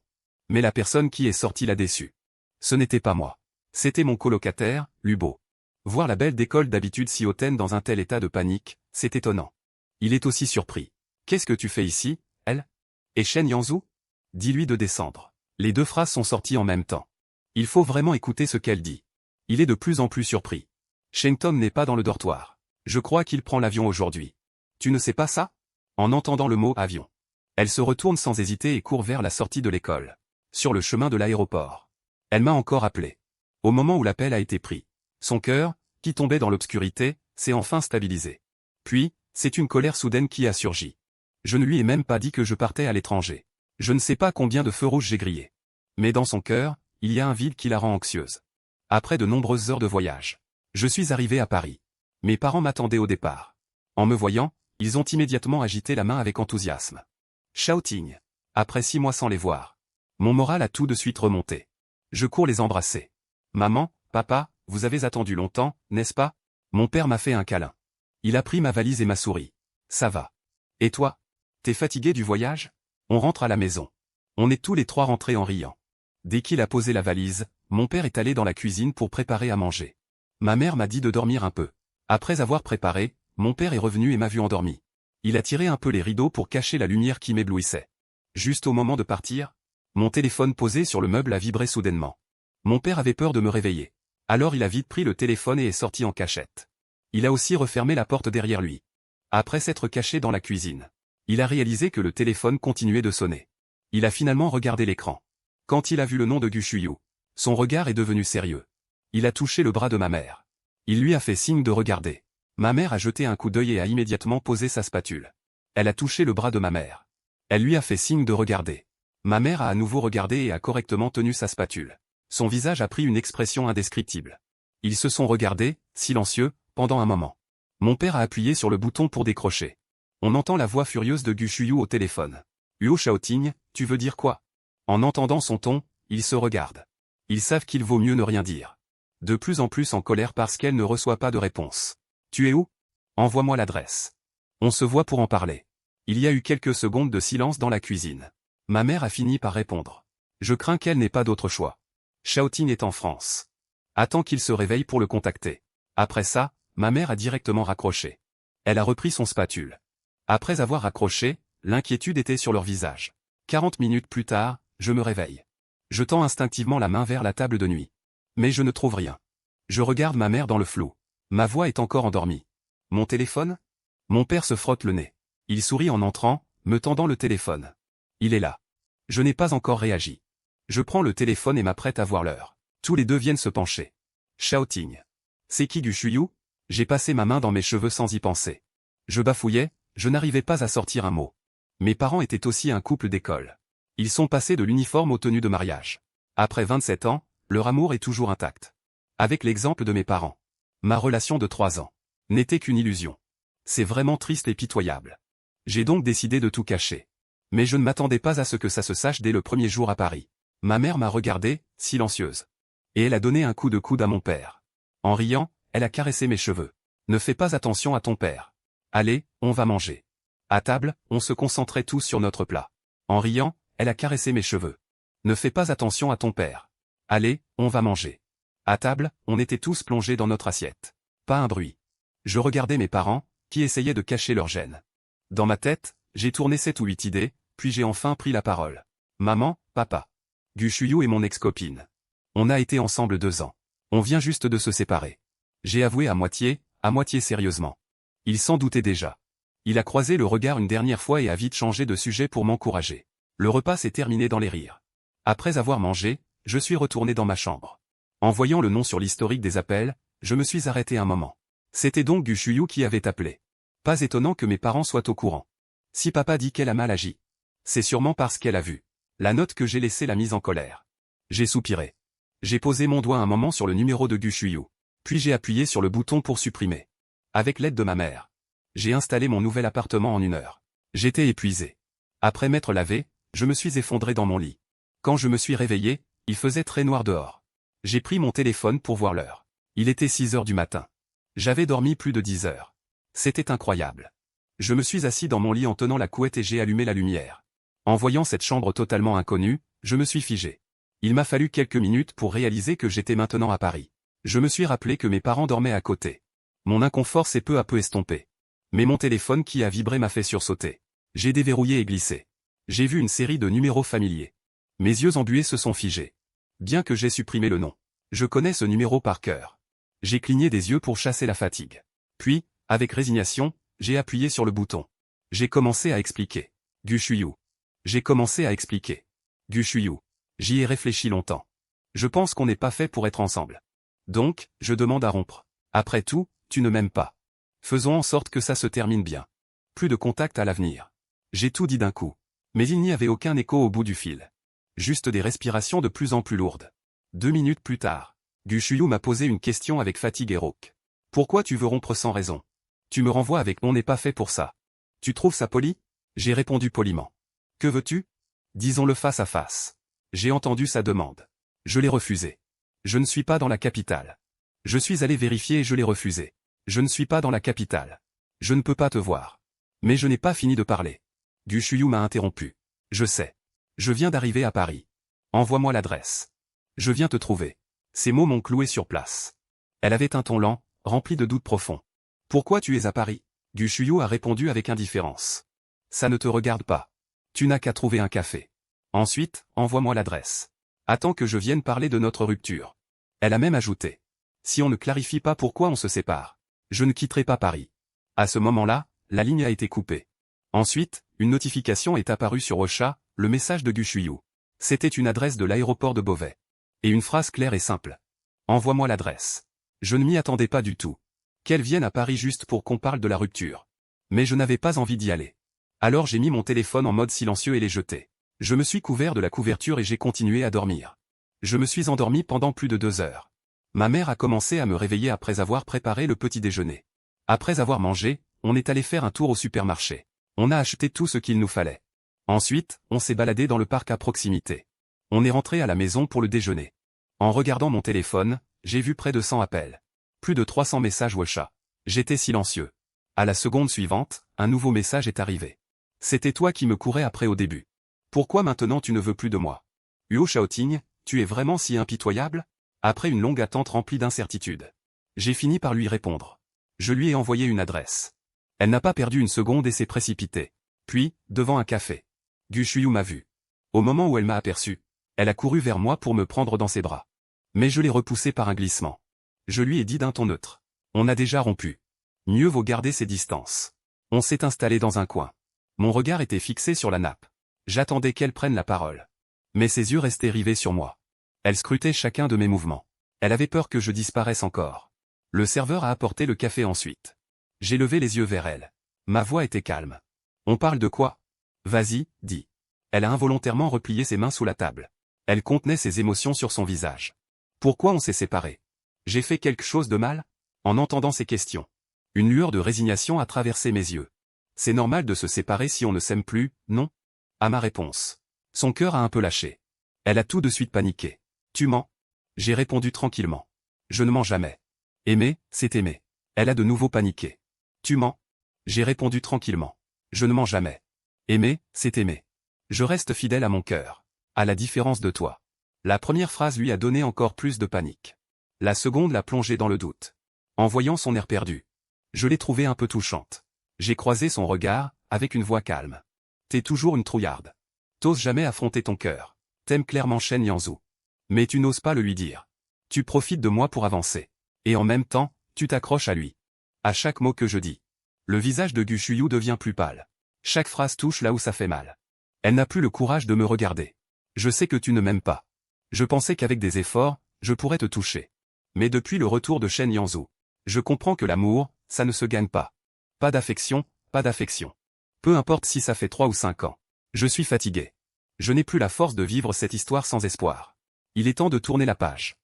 Mais la personne qui est sortie l'a déçu. Ce n'était pas moi. C'était mon colocataire, Lubo. Voir la belle d'école d'habitude si hautaine dans un tel état de panique, c'est étonnant. Il est aussi surpris. Qu'est-ce que tu fais ici, elle? Et Shen Yanzhu? Dis-lui de descendre. Les deux phrases sont sorties en même temps. Il faut vraiment écouter ce qu'elle dit. Il est de plus en plus surpris. Shen Tom n'est pas dans le dortoir. Je crois qu'il prend l'avion aujourd'hui. Tu ne sais pas ça? En entendant le mot avion. Elle se retourne sans hésiter et court vers la sortie de l'école. Sur le chemin de l'aéroport. Elle m'a encore appelé. Au moment où l'appel a été pris. Son cœur, qui tombait dans l'obscurité, s'est enfin stabilisé. Puis, c'est une colère soudaine qui a surgi. Je ne lui ai même pas dit que je partais à l'étranger. Je ne sais pas combien de feux rouges j'ai grillé. Mais dans son cœur, il y a un vide qui la rend anxieuse. Après de nombreuses heures de voyage, je suis arrivé à Paris. Mes parents m'attendaient au départ. En me voyant, ils ont immédiatement agité la main avec enthousiasme. Shouting. Après 6 mois sans les voir. Mon moral a tout de suite remonté. Je cours les embrasser. Maman, papa, vous avez attendu longtemps, n'est-ce pas? Mon père m'a fait un câlin. Il a pris ma valise et m'a souri. Ça va. Et toi? T'es fatigué du voyage? On rentre à la maison. On est tous les trois rentrés en riant. Dès qu'il a posé la valise, mon père est allé dans la cuisine pour préparer à manger. Ma mère m'a dit de dormir un peu. Après avoir préparé, mon père est revenu et m'a vu endormi. Il a tiré un peu les rideaux pour cacher la lumière qui m'éblouissait. Juste au moment de partir, mon téléphone posé sur le meuble a vibré soudainement. Mon père avait peur de me réveiller. Alors il a vite pris le téléphone et est sorti en cachette. Il a aussi refermé la porte derrière lui. Après s'être caché dans la cuisine, il a réalisé que le téléphone continuait de sonner. Il a finalement regardé l'écran. Quand il a vu le nom de Gu Shuyu, son regard est devenu sérieux. Il a touché le bras de ma mère. Il lui a fait signe de regarder. Ma mère a jeté un coup d'œil et a immédiatement posé sa spatule. Elle a touché le bras de ma mère. Elle lui a fait signe de regarder. Ma mère a à nouveau regardé et a correctement tenu sa spatule. Son visage a pris une expression indescriptible. Ils se sont regardés, silencieux, pendant un moment. Mon père a appuyé sur le bouton pour décrocher. On entend la voix furieuse de Gu Shuyu au téléphone. Huo Shouting, tu veux dire quoi? En entendant son ton, ils se regardent. Ils savent qu'il vaut mieux ne rien dire. De plus en plus en colère parce qu'elle ne reçoit pas de réponse. Tu es où? Envoie-moi l'adresse. On se voit pour en parler. Il y a eu quelques secondes de silence dans la cuisine. Ma mère a fini par répondre. Je crains qu'elle n'ait pas d'autre choix. Shouting est en France. Attends qu'il se réveille pour le contacter. Après ça, ma mère a directement raccroché. Elle a repris son spatule. Après avoir raccroché, l'inquiétude était sur leur visage. 40 minutes plus tard, je me réveille. Je tends instinctivement la main vers la table de nuit. Mais je ne trouve rien. Je regarde ma mère dans le flou. Ma voix est encore endormie. Mon téléphone? Mon père se frotte le nez. Il sourit en entrant, me tendant le téléphone. Il est là. Je n'ai pas encore réagi. Je prends le téléphone et m'apprête à voir l'heure. Tous les deux viennent se pencher. Shouting. C'est qui Gu Shuyu? J'ai passé ma main dans mes cheveux sans y penser. Je bafouillais, je n'arrivais pas à sortir un mot. Mes parents étaient aussi un couple d'école. Ils sont passés de l'uniforme aux tenues de mariage. Après 27 ans, leur amour est toujours intact. Avec l'exemple de mes parents. Ma relation de 3 ans n'était qu'une illusion. C'est vraiment triste et pitoyable. J'ai donc décidé de tout cacher. Mais je ne m'attendais pas à ce que ça se sache dès le premier jour à Paris. Ma mère m'a regardé, silencieuse. Et elle a donné un coup de coude à mon père. En riant, elle a caressé mes cheveux. Ne fais pas attention à ton père. Allez, on va manger. À table, on se concentrait tous sur notre plat. En riant, elle a caressé mes cheveux. Ne fais pas attention à ton père. Allez, on va manger. À table, on était tous plongés dans notre assiette. Pas un bruit. Je regardais mes parents, qui essayaient de cacher leur gêne. Dans ma tête, j'ai tourné 7 ou 8 idées, puis j'ai enfin pris la parole. Maman, papa. Gu Shuyu est mon ex-copine. On a été ensemble 2 ans. On vient juste de se séparer. J'ai avoué à moitié sérieusement. Il s'en doutait déjà. Il a croisé le regard une dernière fois et a vite changé de sujet pour m'encourager. Le repas s'est terminé dans les rires. Après avoir mangé, je suis retourné dans ma chambre. En voyant le nom sur l'historique des appels, je me suis arrêté un moment. C'était donc Gu Shuyu qui avait appelé. Pas étonnant que mes parents soient au courant. Si papa dit qu'elle a mal agi, c'est sûrement parce qu'elle a vu. La note que j'ai laissée l'a mise en colère. J'ai soupiré. J'ai posé mon doigt un moment sur le numéro de Gu Shuyu. Puis j'ai appuyé sur le bouton pour supprimer. Avec l'aide de ma mère, j'ai installé mon nouvel appartement en 1 heure. J'étais épuisé. Après m'être lavé, je me suis effondré dans mon lit. Quand je me suis réveillé, il faisait très noir dehors. J'ai pris mon téléphone pour voir l'heure. Il était 6 heures du matin. J'avais dormi plus de 10 heures. C'était incroyable. Je me suis assis dans mon lit en tenant la couette et j'ai allumé la lumière. En voyant cette chambre totalement inconnue, je me suis figé. Il m'a fallu quelques minutes pour réaliser que j'étais maintenant à Paris. Je me suis rappelé que mes parents dormaient à côté. Mon inconfort s'est peu à peu estompé. Mais mon téléphone qui a vibré m'a fait sursauter. J'ai déverrouillé et glissé. J'ai vu une série de numéros familiers. Mes yeux embués se sont figés. Bien que j'ai supprimé le nom, je connais ce numéro par cœur. J'ai cligné des yeux pour chasser la fatigue. Puis, avec résignation, j'ai appuyé sur le bouton. J'ai commencé à expliquer. Gu Shuyu. J'ai commencé à expliquer. Gu Shuyu. J'y ai réfléchi longtemps. Je pense qu'on n'est pas fait pour être ensemble. Donc, je demande à rompre. Après tout, tu ne m'aimes pas. Faisons en sorte que ça se termine bien. Plus de contact à l'avenir. J'ai tout dit d'un coup. Mais il n'y avait aucun écho au bout du fil. Juste des respirations de plus en plus lourdes. 2 minutes plus tard, Gu Shuyu m'a posé une question avec fatigue et rauque. Pourquoi tu veux rompre sans raison? Tu me renvoies avec on n'est pas fait pour ça. Tu trouves ça poli? J'ai répondu poliment. Que veux-tu? Disons-le face à face. J'ai entendu sa demande. Je l'ai refusé. Je ne suis pas dans la capitale. Je suis allé vérifier et je l'ai refusé. Je ne suis pas dans la capitale. Je ne peux pas te voir. Mais je n'ai pas fini de parler. Gu Shuyu m'a interrompu. Je sais. Je viens d'arriver à Paris. Envoie-moi l'adresse. Je viens te trouver. Ces mots m'ont cloué sur place. Elle avait un ton lent, rempli de doutes profonds. Pourquoi tu es à Paris? Gu Shuyu a répondu avec indifférence. Ça ne te regarde pas. Tu n'as qu'à trouver un café. Ensuite, envoie-moi l'adresse. Attends que je vienne parler de notre rupture. Elle a même ajouté. Si on ne clarifie pas pourquoi on se sépare, je ne quitterai pas Paris. À ce moment-là, la ligne a été coupée. Ensuite, une notification est apparue sur Ocha, le message de Gu Shuyu. C'était une adresse de l'aéroport de Beauvais. Et une phrase claire et simple. Envoie-moi l'adresse. Je ne m'y attendais pas du tout. Qu'elle vienne à Paris juste pour qu'on parle de la rupture. Mais je n'avais pas envie d'y aller. Alors j'ai mis mon téléphone en mode silencieux et l'ai jeté. Je me suis couvert de la couverture et j'ai continué à dormir. Je me suis endormi pendant plus de 2 heures. Ma mère a commencé à me réveiller après avoir préparé le petit déjeuner. Après avoir mangé, on est allé faire un tour au supermarché. On a acheté tout ce qu'il nous fallait. Ensuite, on s'est baladé dans le parc à proximité. On est rentré à la maison pour le déjeuner. En regardant mon téléphone, j'ai vu près de 100 appels. Plus de 300 messages WhatsApp. J'étais silencieux. À la seconde suivante, un nouveau message est arrivé. C'était toi qui me courais après au début. Pourquoi maintenant tu ne veux plus de moi? Huo Shaoting, tu es vraiment si impitoyable? Après une longue attente remplie d'incertitudes. J'ai fini par lui répondre. Je lui ai envoyé une adresse. Elle n'a pas perdu une seconde et s'est précipitée. Puis, devant un café. Gu Shuyu m'a vu. Au moment où elle m'a aperçu, elle a couru vers moi pour me prendre dans ses bras. Mais je l'ai repoussé par un glissement. Je lui ai dit d'un ton neutre. On a déjà rompu. Mieux vaut garder ses distances. On s'est installé dans un coin. Mon regard était fixé sur la nappe. J'attendais qu'elle prenne la parole. Mais ses yeux restaient rivés sur moi. Elle scrutait chacun de mes mouvements. Elle avait peur que je disparaisse encore. Le serveur a apporté le café ensuite. J'ai levé les yeux vers elle. Ma voix était calme. On parle de quoi? Vas-y, dis. Elle a involontairement replié ses mains sous la table. Elle contenait ses émotions sur son visage. Pourquoi on s'est séparés? J'ai fait quelque chose de mal? En entendant ces questions, une lueur de résignation a traversé mes yeux. C'est normal de se séparer si on ne s'aime plus, non? À ma réponse. Son cœur a un peu lâché. Elle a tout de suite paniqué. Tu mens? J'ai répondu tranquillement. Je ne mens jamais. Aimer, c'est aimer. Elle a de nouveau paniqué. Tu mens? J'ai répondu tranquillement. Je ne mens jamais. Aimer, c'est aimer. Je reste fidèle à mon cœur. À la différence de toi. La première phrase lui a donné encore plus de panique. La seconde l'a plongé dans le doute. En voyant son air perdu. Je l'ai trouvée un peu touchante. J'ai croisé son regard, avec une voix calme. T'es toujours une trouillarde. T'oses jamais affronter ton cœur. T'aimes clairement Shen Yanzhu. Mais tu n'oses pas le lui dire. Tu profites de moi pour avancer. Et en même temps, tu t'accroches à lui. À chaque mot que je dis. Le visage de Gu Shuyu devient plus pâle. Chaque phrase touche là où ça fait mal. Elle n'a plus le courage de me regarder. Je sais que tu ne m'aimes pas. Je pensais qu'avec des efforts, je pourrais te toucher. Mais depuis le retour de Shen Yanzhu, je comprends que l'amour, ça ne se gagne pas. Pas d'affection, pas d'affection. Peu importe si ça fait 3 ou 5 ans. Je suis fatigué. Je n'ai plus la force de vivre cette histoire sans espoir. Il est temps de tourner la page.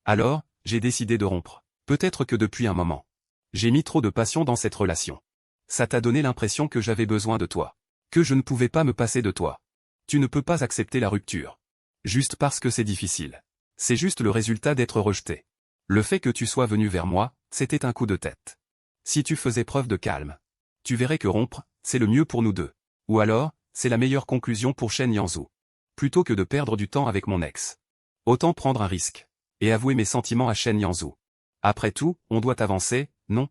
Alors, j'ai décidé de rompre. Peut-être que depuis un moment. J'ai mis trop de passion dans cette relation. Ça t'a donné l'impression que j'avais besoin de toi. Que je ne pouvais pas me passer de toi. Tu ne peux pas accepter la rupture. Juste parce que c'est difficile. C'est juste le résultat d'être rejeté. Le fait que tu sois venu vers moi, c'était un coup de tête. Si tu faisais preuve de calme, tu verrais que rompre, c'est le mieux pour nous deux. Ou alors, c'est la meilleure conclusion pour Shen Yanzhu. Plutôt que de perdre du temps avec mon ex. Autant prendre un risque. Et avouer mes sentiments à Shen Yanzhu. Après tout, on doit avancer, non?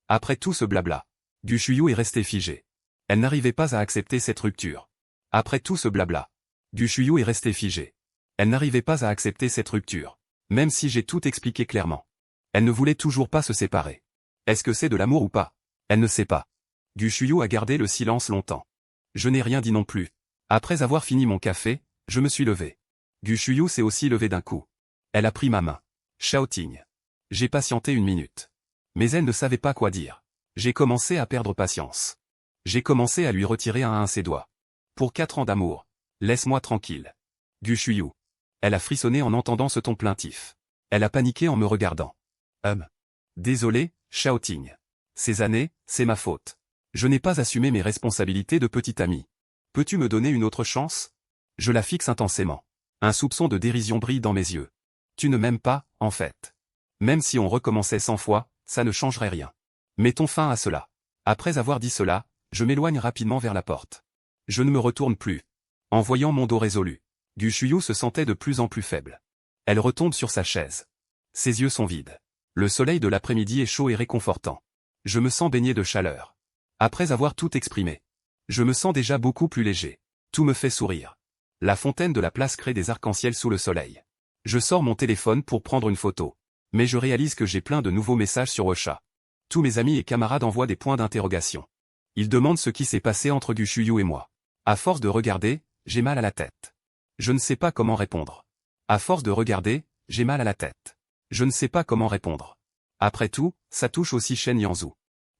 Après tout ce blabla. Gu Shuyu est restée figée. Elle n'arrivait pas à accepter cette rupture. Après tout ce blabla. Gu Shuyu est restée figée. Elle n'arrivait pas à accepter cette rupture. Même si j'ai tout expliqué clairement. Elle ne voulait toujours pas se séparer. Est-ce que c'est de l'amour ou pas? Elle ne sait pas. Gu Shuyu a gardé le silence longtemps. Je n'ai rien dit non plus. Après avoir fini mon café, je me suis levé. Gu Shuyu s'est aussi levé d'un coup. Elle a pris ma main. Shaoting. J'ai patienté 1 minute. Mais elle ne savait pas quoi dire. J'ai commencé à perdre patience. J'ai commencé à lui retirer un à ses doigts. Pour 4 ans d'amour. Laisse-moi tranquille. Gu Shuyu. Elle a frissonné en entendant ce ton plaintif. Elle a paniqué en me regardant. Désolé, Xiaoting. Ces années, c'est ma faute. Je n'ai pas assumé mes responsabilités de petite amie. Peux-tu me donner une autre chance? Je la fixe intensément. Un soupçon de dérision brille dans mes yeux. Tu ne m'aimes pas, en fait. Même si on recommençait 100 fois, ça ne changerait rien. Mettons fin à cela. Après avoir dit cela, je m'éloigne rapidement vers la porte. Je ne me retourne plus. En voyant mon dos résolu, Gu Shuyu se sentait de plus en plus faible. Elle retombe sur sa chaise. Ses yeux sont vides. Le soleil de l'après-midi est chaud et réconfortant. Je me sens baigné de chaleur. Après avoir tout exprimé, je me sens déjà beaucoup plus léger. Tout me fait sourire. La fontaine de la place crée des arcs-en-ciel sous le soleil. Je sors mon téléphone pour prendre une photo. Mais je réalise que j'ai plein de nouveaux messages sur WeChat. Tous mes amis et camarades envoient des points d'interrogation. Ils demandent ce qui s'est passé entre Gu Shuyu et moi. À force de regarder, j'ai mal à la tête. Je ne sais pas comment répondre. À force de regarder, j'ai mal à la tête. Je ne sais pas comment répondre. Après tout, ça touche aussi Shen Yanzu.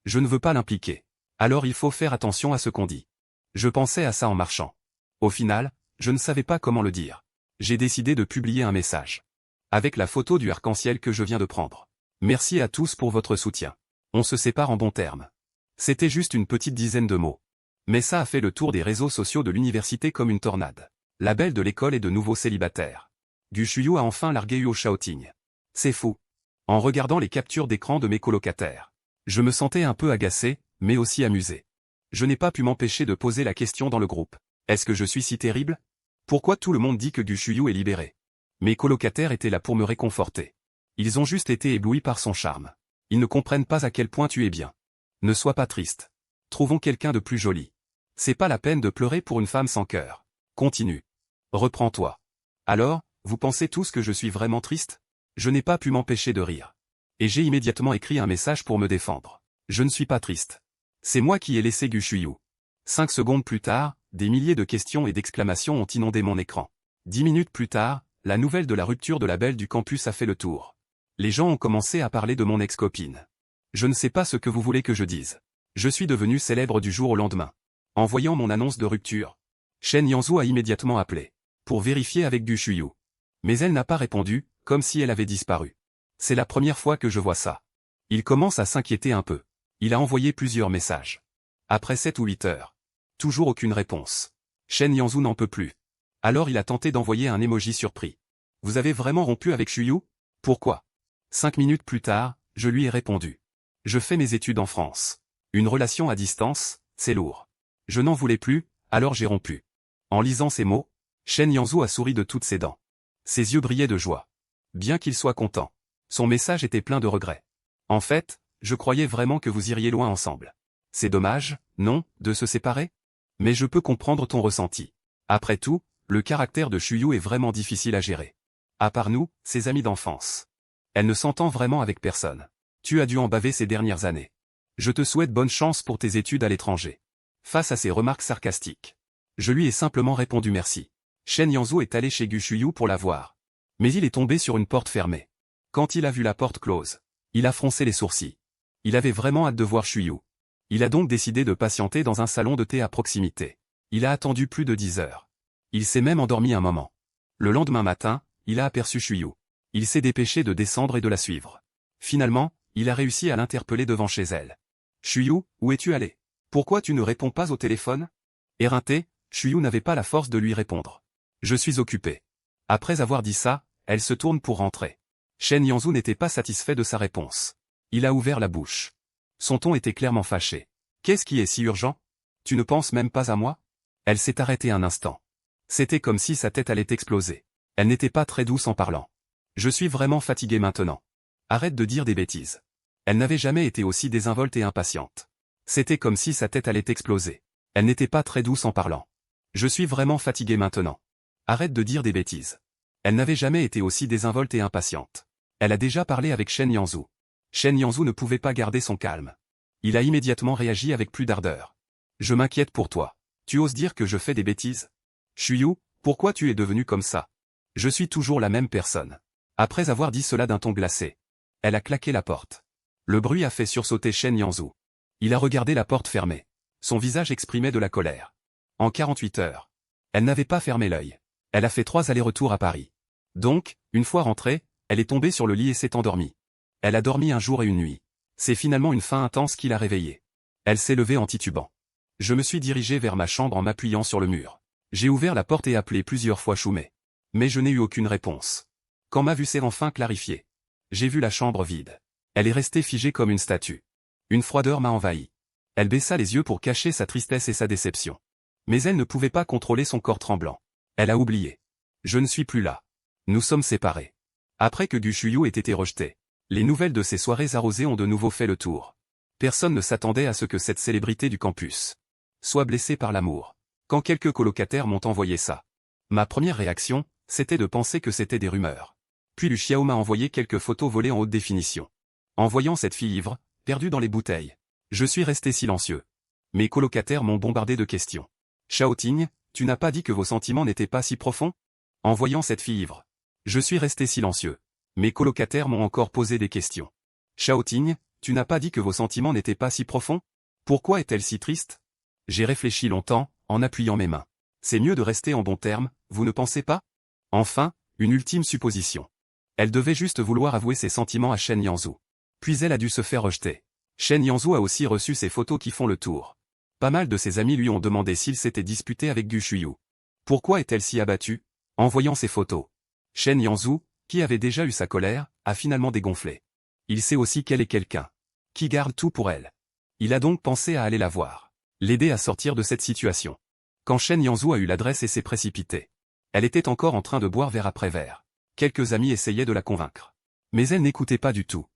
Je ne veux pas l'impliquer. Alors il faut faire attention à ce qu'on dit. Je pensais à ça en marchant. Au final, je ne savais pas comment le dire. J'ai décidé de publier un message. Avec la photo du arc-en-ciel que je viens de prendre. Merci à tous pour votre soutien. On se sépare en bons termes. C'était juste une petite dizaine de mots. Mais ça a fait le tour des réseaux sociaux de l'université comme une tornade. La belle de l'école est de nouveau célibataire. Gu Shuyu a enfin largué Huo Xiaoting. C'est fou. En regardant les captures d'écran de mes colocataires, je me sentais un peu agacé, mais aussi amusé. Je n'ai pas pu m'empêcher de poser la question dans le groupe. Est-ce que je suis si terrible? Pourquoi tout le monde dit que Gu Shuyu est libéré? Mes colocataires étaient là pour me réconforter. Ils ont juste été éblouis par son charme. Ils ne comprennent pas à quel point tu es bien. Ne sois pas triste. Trouvons quelqu'un de plus joli. C'est pas la peine de pleurer pour une femme sans cœur. Continue. Reprends-toi. Alors, vous pensez tous que je suis vraiment triste? Je n'ai pas pu m'empêcher de rire. Et j'ai immédiatement écrit un message pour me défendre. Je ne suis pas triste. C'est moi qui ai laissé Gu Shuyu. 5 secondes plus tard, des milliers de questions et d'exclamations ont inondé mon écran. 10 minutes plus tard, la nouvelle de la rupture de la belle du campus a fait le tour. Les gens ont commencé à parler de mon ex-copine. Je ne sais pas ce que vous voulez que je dise. Je suis devenu célèbre du jour au lendemain. En voyant mon annonce de rupture, Shen Yanzu a immédiatement appelé. Pour vérifier avec Gu Shuyu. Mais elle n'a pas répondu, comme si elle avait disparu. C'est la première fois que je vois ça. Il commence à s'inquiéter un peu. Il a envoyé plusieurs messages. Après 7 ou 8 heures. Toujours aucune réponse. Shen Yanzu n'en peut plus. Alors il a tenté d'envoyer un emoji surpris. Vous avez vraiment rompu avec Shuyu? Pourquoi? 5 minutes plus tard, je lui ai répondu. Je fais mes études en France. Une relation à distance, c'est lourd. Je n'en voulais plus, alors j'ai rompu. En lisant ces mots, Shen Yanzu a souri de toutes ses dents. Ses yeux brillaient de joie. Bien qu'il soit content. Son message était plein de regrets. En fait, je croyais vraiment que vous iriez loin ensemble. C'est dommage, non, de se séparer? Mais je peux comprendre ton ressenti. Après tout, le caractère de Shuyu est vraiment difficile à gérer. À part nous, ses amis d'enfance. Elle ne s'entend vraiment avec personne. Tu as dû en baver ces dernières années. Je te souhaite bonne chance pour tes études à l'étranger. Face à ces remarques sarcastiques, je lui ai simplement répondu merci. Shen Yanzu est allé chez Gu Shuyu pour la voir. Mais il est tombé sur une porte fermée. Quand il a vu la porte close, il a froncé les sourcils. Il avait vraiment hâte de voir Shuyu. Il a donc décidé de patienter dans un salon de thé à proximité. Il a attendu plus de 10 heures. Il s'est même endormi un moment. Le lendemain matin, il a aperçu Shuyu. Il s'est dépêché de descendre et de la suivre. Finalement, il a réussi à l'interpeller devant chez elle. Shuyu, où es-tu allé? Pourquoi tu ne réponds pas au téléphone? Éreinté, Shuyu n'avait pas la force de lui répondre. Je suis occupé. Après avoir dit ça, elle se tourne pour rentrer. Shen Yanzu n'était pas satisfait de sa réponse. Il a ouvert la bouche. Son ton était clairement fâché. Qu'est-ce qui est si urgent? Tu ne penses même pas à moi? Elle s'est arrêtée un instant. C'était comme si sa tête allait exploser. Elle n'était pas très douce en parlant. Je suis vraiment fatiguée maintenant. Arrête de dire des bêtises. Elle n'avait jamais été aussi désinvolte et impatiente. C'était comme si sa tête allait exploser. Elle n'était pas très douce en parlant. Je suis vraiment fatiguée maintenant. Arrête de dire des bêtises. Elle n'avait jamais été aussi désinvolte et impatiente. Elle a déjà parlé avec Shen Yanzu. Shen Yanzu ne pouvait pas garder son calme. Il a immédiatement réagi avec plus d'ardeur. Je m'inquiète pour toi. Tu oses dire que je fais des bêtises? Shuyu, pourquoi tu es devenu comme ça? Je suis toujours la même personne. Après avoir dit cela d'un ton glacé, elle a claqué la porte. Le bruit a fait sursauter Shen Yanzu. Il a regardé la porte fermée. Son visage exprimait de la colère. En 48 heures. Elle n'avait pas fermé l'œil. Elle a fait 3 allers-retours à Paris. Donc, une fois rentrée, elle est tombée sur le lit et s'est endormie. Elle a dormi un jour et une nuit. C'est finalement une faim intense qui l'a réveillée. Elle s'est levée en titubant. Je me suis dirigé vers ma chambre en m'appuyant sur le mur. J'ai ouvert la porte et appelé plusieurs fois Choumet. Mais je n'ai eu aucune réponse. Quand ma vue s'est enfin clarifiée, j'ai vu la chambre vide. Elle est restée figée comme une statue. Une froideur m'a envahi. Elle baissa les yeux pour cacher sa tristesse et sa déception. Mais elle ne pouvait pas contrôler son corps tremblant. Elle a oublié. Je ne suis plus là. Nous sommes séparés. Après que Gu Shuyu ait été rejeté, les nouvelles de ces soirées arrosées ont de nouveau fait le tour. Personne ne s'attendait à ce que cette célébrité du campus soit blessée par l'amour. Quand quelques colocataires m'ont envoyé ça, ma première réaction, c'était de penser que c'était des rumeurs. Puis Lu Xiao m'a envoyé quelques photos volées en haute définition. En voyant cette fille ivre, perdue dans les bouteilles, je suis resté silencieux. Mes colocataires m'ont bombardé de questions. Xiaoting, tu n'as pas dit que vos sentiments n'étaient pas si profonds? En voyant cette fille ivre, je suis resté silencieux. Mes colocataires m'ont encore posé des questions. Xiaoting, tu n'as pas dit que vos sentiments n'étaient pas si profonds? Pourquoi est-elle si triste? J'ai réfléchi longtemps, en appuyant mes mains. C'est mieux de rester en bons termes, vous ne pensez pas? Enfin, une ultime supposition. Elle devait juste vouloir avouer ses sentiments à Shen Yanzhu. Puis elle a dû se faire rejeter. Shen Yanzhu a aussi reçu ces photos qui font le tour. Pas mal de ses amis lui ont demandé s'il s'était disputé avec Gu Shuyu. Pourquoi est-elle si abattue? En voyant ces photos, Shen Yanzhu, qui avait déjà eu sa colère, a finalement dégonflé. Il sait aussi qu'elle est quelqu'un qui garde tout pour elle. Il a donc pensé à aller la voir, l'aider à sortir de cette situation. Quand Shen Yanzhu a eu l'adresse et s'est précipitée, elle était encore en train de boire verre après verre. Quelques amis essayaient de la convaincre. Mais elle n'écoutait pas du tout.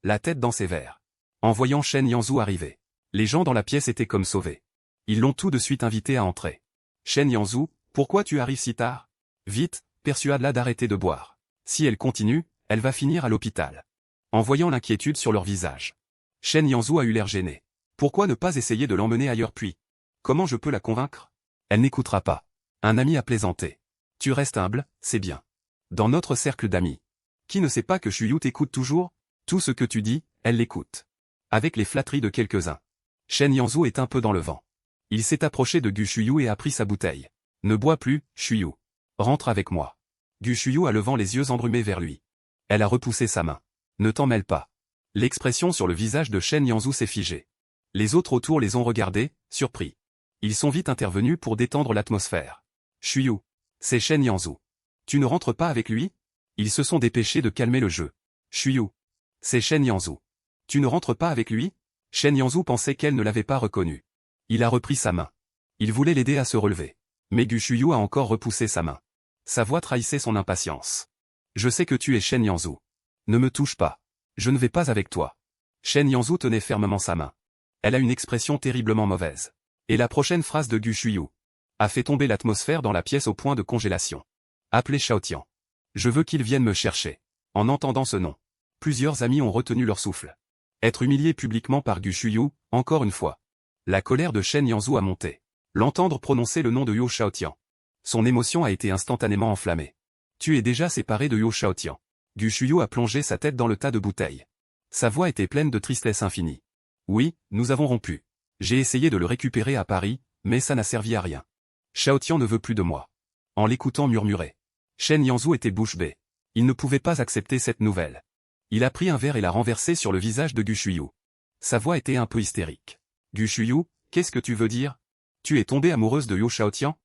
La tête dans ses verres. En voyant Shen Yanzhu arriver, les gens dans la pièce étaient comme sauvés. Ils l'ont tout de suite invité à entrer. Shen Yanzhu, pourquoi tu arrives si tard? Vite, persuade-la d'arrêter de boire. Si elle continue, elle va finir à l'hôpital. En voyant l'inquiétude sur leur visage, Shen Yanzhu a eu l'air gêné. Pourquoi ne pas essayer de l'emmener ailleurs puis? Comment je peux la convaincre? Elle n'écoutera pas. Un ami a plaisanté. Tu restes humble, c'est bien. Dans notre cercle d'amis. Qui ne sait pas que Shuyu t'écoute toujours? Tout ce que tu dis, elle l'écoute. Avec les flatteries de quelques-uns. Shen Yanzhu est un peu dans le vent. Il s'est approché de Gu Shuyu et a pris sa bouteille. Ne bois plus, Shuyu. Rentre avec moi. Gu Shuyu a levant les yeux embrumés vers lui. Elle a repoussé sa main. Ne t'en mêle pas. L'expression sur le visage de Shen Yanzhu s'est figée. Les autres autour les ont regardés, surpris. Ils sont vite intervenus pour détendre l'atmosphère. Shuyu. C'est Shen Yanzhu. Tu ne rentres pas avec lui? Ils se sont dépêchés de calmer le jeu. Shuyu. C'est Shen Yanzhu. Tu ne rentres pas avec lui? Shen Yanzhu pensait qu'elle ne l'avait pas reconnu. Il a repris sa main. Il voulait l'aider à se relever. Mais Gu Shuyu a encore repoussé sa main. Sa voix trahissait son impatience. Je sais que tu es Shen Yanzhu. Ne me touche pas. Je ne vais pas avec toi. Shen Yanzhu tenait fermement sa main. Elle a une expression terriblement mauvaise. Et la prochaine phrase de Gu Shuyu a fait tomber l'atmosphère dans la pièce au point de congélation. Appelez Xiaotian. Je veux qu'il vienne me chercher. En entendant ce nom, plusieurs amis ont retenu leur souffle. Être humilié publiquement par Gu Shuyu, encore une fois. La colère de Shen Yanzhu a monté. L'entendre prononcer le nom de Yo Xiaotian. Son émotion a été instantanément enflammée. Tu es déjà séparé de Yo Xiaotian. Gu Shuyu a plongé sa tête dans le tas de bouteilles. Sa voix était pleine de tristesse infinie. Oui, nous avons rompu. J'ai essayé de le récupérer à Paris, mais ça n'a servi à rien. Xiaotian ne veut plus de moi. En l'écoutant murmurer, Shen Yanzhu était bouche bée. Il ne pouvait pas accepter cette nouvelle. Il a pris un verre et l'a renversé sur le visage de Gu Shuyu. Sa voix était un peu hystérique. Gu Shuyu, qu'est-ce que tu veux dire? Tu es tombée amoureuse de Yo Xiaotian?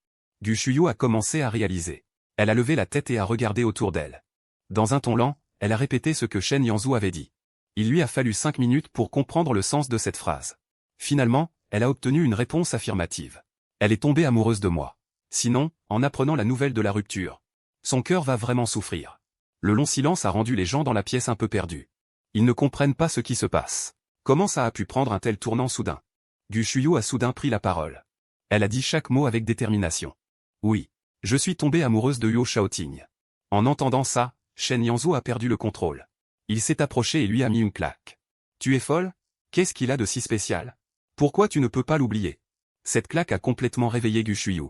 Gu Shuyu a commencé à réaliser. Elle a levé la tête et a regardé autour d'elle. Dans un ton lent, elle a répété ce que Shen Yanzhu avait dit. Il lui a fallu 5 minutes pour comprendre le sens de cette phrase. Finalement, elle a obtenu une réponse affirmative. Elle est tombée amoureuse de moi. Sinon, en apprenant la nouvelle de la rupture, son cœur va vraiment souffrir. Le long silence a rendu les gens dans la pièce un peu perdus. Ils ne comprennent pas ce qui se passe. Comment ça a pu prendre un tel tournant soudain? Gu Shuyu a soudain pris la parole. Elle a dit chaque mot avec détermination. Oui, je suis tombée amoureuse de Yo Xiaoting. En entendant ça, Shen Yanzhu a perdu le contrôle. Il s'est approché et lui a mis une claque. Tu es folle? Qu'est-ce qu'il a de si spécial? Pourquoi tu ne peux pas l'oublier? Cette claque a complètement réveillé Gu Shuyu.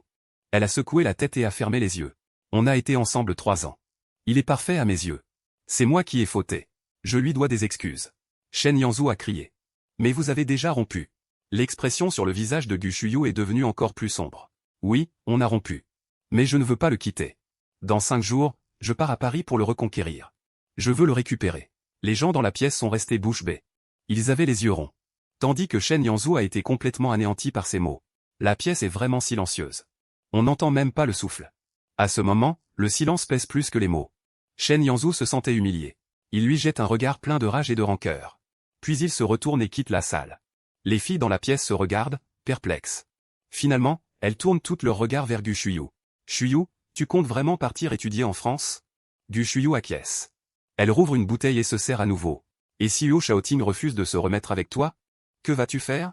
Elle a secoué la tête et a fermé les yeux. On a été ensemble 3 ans. Il est parfait à mes yeux. C'est moi qui ai fauté. Je lui dois des excuses. Shen Yanzhu a crié. Mais vous avez déjà rompu. L'expression sur le visage de Gu Shuyu est devenue encore plus sombre. Oui, on a rompu. Mais je ne veux pas le quitter. Dans 5 jours, je pars à Paris pour le reconquérir. Je veux le récupérer. Les gens dans la pièce sont restés bouche bée. Ils avaient les yeux ronds. Tandis que Shen Yanzhu a été complètement anéanti par ces mots. La pièce est vraiment silencieuse. On n'entend même pas le souffle. À ce moment, le silence pèse plus que les mots. Shen Yanzhu se sentait humilié. Il lui jette un regard plein de rage et de rancœur. Puis il se retourne et quitte la salle. Les filles dans la pièce se regardent, perplexes. Finalement, elles tournent toutes leurs regards vers Gu Shuyu. Shuyu, tu comptes vraiment partir étudier en France? Gu Shuyu acquiesce. Elle rouvre une bouteille et se sert à nouveau. Et si Huo Shaoting refuse de se remettre avec toi? Que vas-tu faire?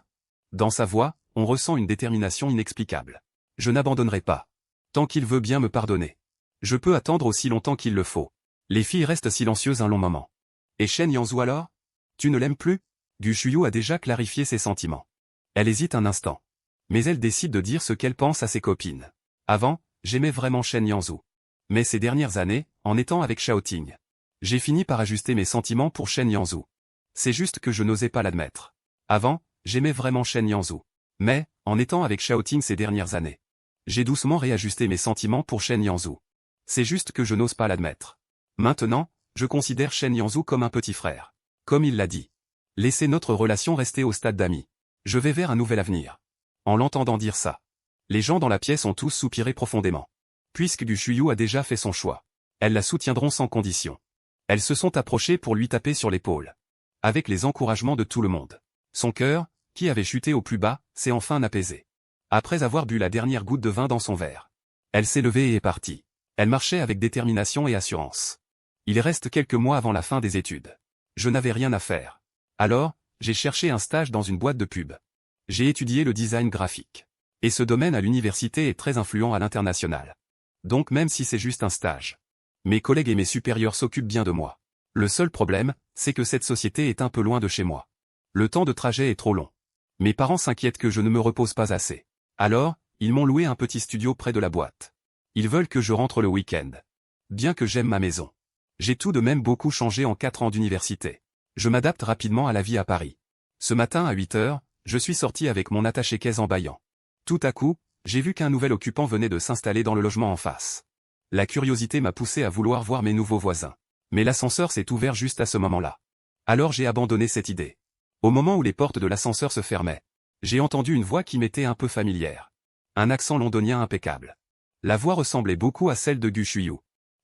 Dans sa voix, on ressent une détermination inexplicable. Je n'abandonnerai pas. Tant qu'il veut bien me pardonner. Je peux attendre aussi longtemps qu'il le faut. Les filles restent silencieuses un long moment. Et Shen Yanzhu alors? Tu ne l'aimes plus? Gu Shuyu a déjà clarifié ses sentiments. Elle hésite un instant. Mais elle décide de dire ce qu'elle pense à ses copines. Avant, j'aimais vraiment Shen Yanzhu. Mais ces dernières années, en étant avec Shaoting, j'ai fini par ajuster mes sentiments pour Shen Yanzhu. C'est juste que je n'osais pas l'admettre. Avant, j'aimais vraiment Shen Yanzhu. Mais, en étant avec Shaoting ces dernières années, j'ai doucement réajusté mes sentiments pour Shen Yanzhu. C'est juste que je n'ose pas l'admettre. Maintenant, je considère Shen Yanzhu comme un petit frère. Comme il l'a dit. Laissez notre relation rester au stade d'amis. Je vais vers un nouvel avenir. En l'entendant dire ça, les gens dans la pièce ont tous soupiré profondément. Puisque Gu Shuyu a déjà fait son choix, elles la soutiendront sans condition. Elles se sont approchées pour lui taper sur l'épaule. Avec les encouragements de tout le monde. Son cœur, qui avait chuté au plus bas, s'est enfin apaisé. Après avoir bu la dernière goutte de vin dans son verre, elle s'est levée et est partie. Elle marchait avec détermination et assurance. Il reste quelques mois avant la fin des études. Je n'avais rien à faire. Alors, j'ai cherché un stage dans une boîte de pub. J'ai étudié le design graphique. Et ce domaine à l'université est très influent à l'international. Donc même si c'est juste un stage, mes collègues et mes supérieurs s'occupent bien de moi. Le seul problème, c'est que cette société est un peu loin de chez moi. Le temps de trajet est trop long. Mes parents s'inquiètent que je ne me repose pas assez. Alors, ils m'ont loué un petit studio près de la boîte. Ils veulent que je rentre le week-end. Bien que j'aime ma maison. J'ai tout de même beaucoup changé en 4 ans d'université. Je m'adapte rapidement à la vie à Paris. Ce matin à 8 heures, je suis sorti avec mon attaché-caisse en bâillant. Tout à coup, j'ai vu qu'un nouvel occupant venait de s'installer dans le logement en face. La curiosité m'a poussé à vouloir voir mes nouveaux voisins. Mais l'ascenseur s'est ouvert juste à ce moment-là. Alors j'ai abandonné cette idée. Au moment où les portes de l'ascenseur se fermaient, j'ai entendu une voix qui m'était un peu familière. Un accent londonien impeccable. La voix ressemblait beaucoup à celle de Gu Shuyu.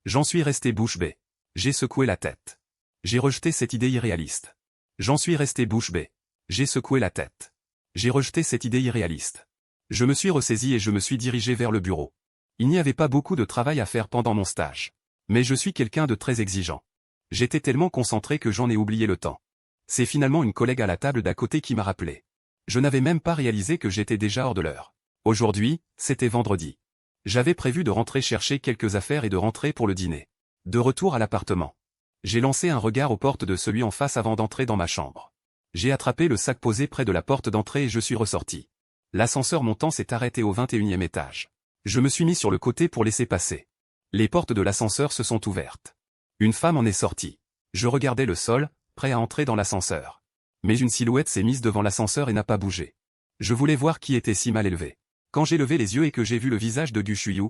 J'en suis resté bouche bée. J'ai secoué la tête. J'ai rejeté cette idée irréaliste. J'en suis resté bouche bée. J'ai secoué la tête. J'ai rejeté cette idée irréaliste. Je me suis ressaisi et je me suis dirigé vers le bureau. Il n'y avait pas beaucoup de travail à faire pendant mon stage. Mais je suis quelqu'un de très exigeant. J'étais tellement concentré que j'en ai oublié le temps. C'est finalement une collègue à la table d'à côté qui m'a rappelé. Je n'avais même pas réalisé que j'étais déjà hors de l'heure. Aujourd'hui, c'était vendredi. J'avais prévu de rentrer chercher quelques affaires et de rentrer pour le dîner. De retour à l'appartement. J'ai lancé un regard aux portes de celui en face avant d'entrer dans ma chambre. J'ai attrapé le sac posé près de la porte d'entrée et je suis ressorti. L'ascenseur montant s'est arrêté au 21e étage. Je me suis mis sur le côté pour laisser passer. Les portes de l'ascenseur se sont ouvertes. Une femme en est sortie. Je regardais le sol, prêt à entrer dans l'ascenseur. Mais une silhouette s'est mise devant l'ascenseur et n'a pas bougé. Je voulais voir qui était si mal élevé. Quand j'ai levé les yeux et que j'ai vu le visage de Gu Shuyu,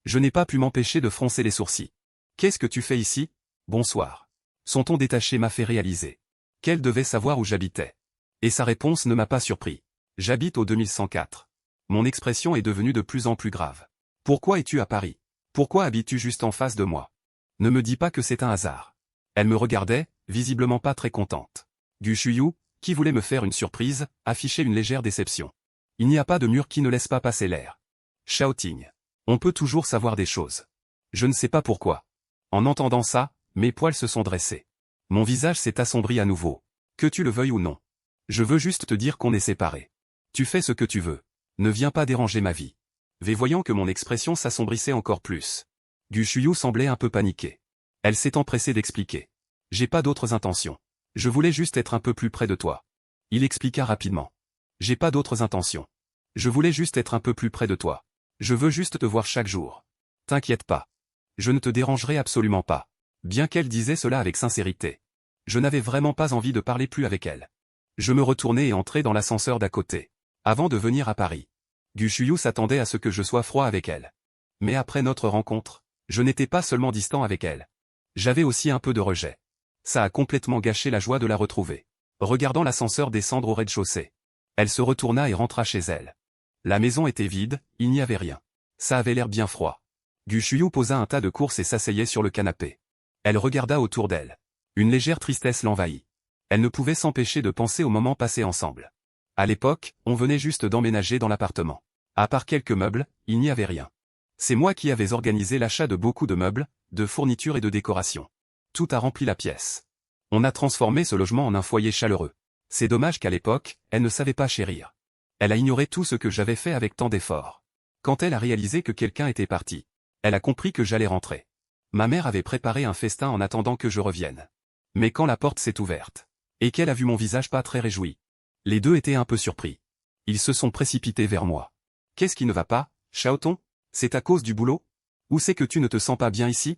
je n'ai pas pu m'empêcher de froncer les sourcils. « Qu'est-ce que tu fais ici? Bonsoir. » Son ton détaché m'a fait réaliser qu'elle devait savoir où j'habitais. Et sa réponse ne m'a pas surpris. J'habite au 2104. Mon expression est devenue de plus en plus grave. Pourquoi es-tu à Paris? Pourquoi habites-tu juste en face de moi? Ne me dis pas que c'est un hasard. Elle me regardait, visiblement pas très contente. Gu Shuyu, qui voulait me faire une surprise, affichait une légère déception. Il n'y a pas de mur qui ne laisse pas passer l'air. Shaoting. On peut toujours savoir des choses. Je ne sais pas pourquoi. En entendant ça, mes poils se sont dressés. Mon visage s'est assombri à nouveau. Que tu le veuilles ou non. Je veux juste te dire qu'on est séparés. Tu fais ce que tu veux. Ne viens pas déranger ma vie. Voyant que mon expression s'assombrissait encore plus. Gu Shuyu semblait un peu paniquée. Elle s'est empressée d'expliquer. J'ai pas d'autres intentions. Je voulais juste être un peu plus près de toi. Il expliqua rapidement. J'ai pas d'autres intentions. Je voulais juste être un peu plus près de toi. Je veux juste te voir chaque jour. T'inquiète pas. Je ne te dérangerai absolument pas. Bien qu'elle disait cela avec sincérité. Je n'avais vraiment pas envie de parler plus avec elle. Je me retournai et entrai dans l'ascenseur d'à côté. Avant de venir à Paris. Gu Shuyu s'attendait à ce que je sois froid avec elle. Mais après notre rencontre, je n'étais pas seulement distant avec elle. J'avais aussi un peu de rejet. Ça a complètement gâché la joie de la retrouver. Regardant l'ascenseur descendre au rez-de-chaussée. Elle se retourna et rentra chez elle. La maison était vide, il n'y avait rien. Ça avait l'air bien froid. Gu Shuyu posa un tas de courses et s'asseyait sur le canapé. Elle regarda autour d'elle. Une légère tristesse l'envahit. Elle ne pouvait s'empêcher de penser au moment passé ensemble. À l'époque, on venait juste d'emménager dans l'appartement. À part quelques meubles, il n'y avait rien. C'est moi qui avais organisé l'achat de beaucoup de meubles, de fournitures et de décorations. Tout a rempli la pièce. On a transformé ce logement en un foyer chaleureux. C'est dommage qu'à l'époque, elle ne savait pas chérir. Elle a ignoré tout ce que j'avais fait avec tant d'efforts. Quand elle a réalisé que quelqu'un était parti, elle a compris que j'allais rentrer. Ma mère avait préparé un festin en attendant que je revienne. Mais quand la porte s'est ouverte, et qu'elle a vu mon visage pas très réjoui, les deux étaient un peu surpris. Ils se sont précipités vers moi. « Qu'est-ce qui ne va pas, Xiaoton? C'est à cause du boulot? Ou c'est que tu ne te sens pas bien ici ?»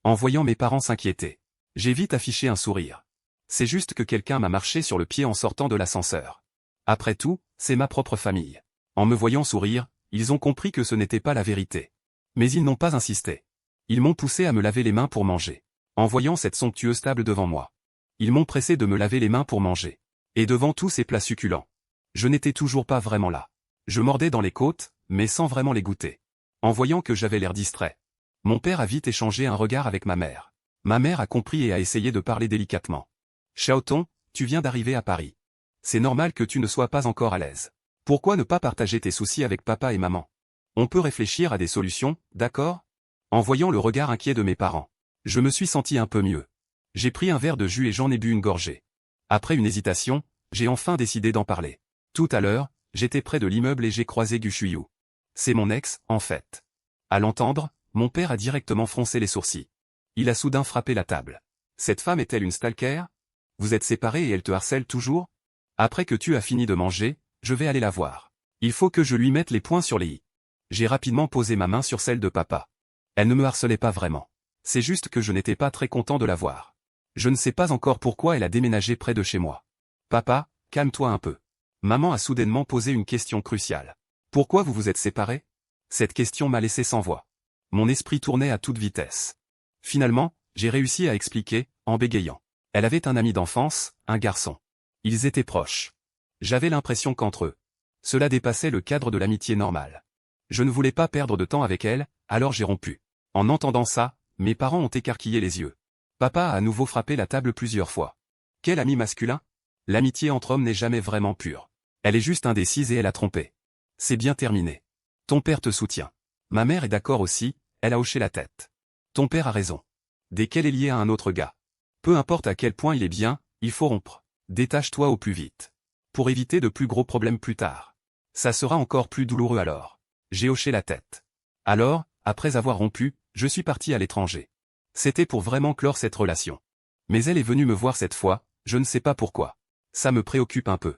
En voyant mes parents s'inquiéter, j'ai vite affiché un sourire. C'est juste que quelqu'un m'a marché sur le pied en sortant de l'ascenseur. Après tout, c'est ma propre famille. En me voyant sourire, ils ont compris que ce n'était pas la vérité. Mais ils n'ont pas insisté. Ils m'ont poussé à me laver les mains pour manger. En voyant cette somptueuse table devant moi, ils m'ont pressé de me laver les mains pour manger. Et devant tous ces plats succulents, je n'étais toujours pas vraiment là. Je mordais dans les côtes, mais sans vraiment les goûter. En voyant que j'avais l'air distrait, mon père a vite échangé un regard avec ma mère. Ma mère a compris et a essayé de parler délicatement. « Xiaoton, tu viens d'arriver à Paris. C'est normal que tu ne sois pas encore à l'aise. Pourquoi ne pas partager tes soucis avec papa et maman? On peut réfléchir à des solutions, d'accord ?» En voyant le regard inquiet de mes parents, je me suis senti un peu mieux. J'ai pris un verre de jus et j'en ai bu une gorgée. Après une hésitation, j'ai enfin décidé d'en parler. Tout à l'heure, j'étais près de l'immeuble et j'ai croisé Gu Shuyu. C'est mon ex, en fait. À l'entendre, mon père a directement froncé les sourcils. Il a soudain frappé la table. Cette femme est-elle une stalker? Vous êtes séparés et elle te harcèle toujours? Après que tu as fini de manger, je vais aller la voir. Il faut que je lui mette les points sur les i. J'ai rapidement posé ma main sur celle de papa. Elle ne me harcelait pas vraiment. C'est juste que je n'étais pas très content de la voir. Je ne sais pas encore pourquoi elle a déménagé près de chez moi. Papa, calme-toi un peu. Maman a soudainement posé une question cruciale. Pourquoi vous vous êtes séparés? Cette question m'a laissé sans voix. Mon esprit tournait à toute vitesse. Finalement, j'ai réussi à expliquer, en bégayant. Elle avait un ami d'enfance, un garçon. Ils étaient proches. J'avais l'impression qu'entre eux, cela dépassait le cadre de l'amitié normale. Je ne voulais pas perdre de temps avec elle, alors j'ai rompu. En entendant ça, mes parents ont écarquillé les yeux. Papa a à nouveau frappé la table plusieurs fois. Quel ami masculin? L'amitié entre hommes n'est jamais vraiment pure. Elle est juste indécise et elle a trompé. C'est bien terminé. Ton père te soutient. Ma mère est d'accord aussi, elle a hoché la tête. Ton père a raison. Dès qu'elle est liée à un autre gars, peu importe à quel point il est bien, il faut rompre. Détache-toi au plus vite. Pour éviter de plus gros problèmes plus tard. Ça sera encore plus douloureux alors. J'ai hoché la tête. Alors, après avoir rompu, je suis parti à l'étranger. C'était pour vraiment clore cette relation. Mais elle est venue me voir cette fois, je ne sais pas pourquoi. Ça me préoccupe un peu.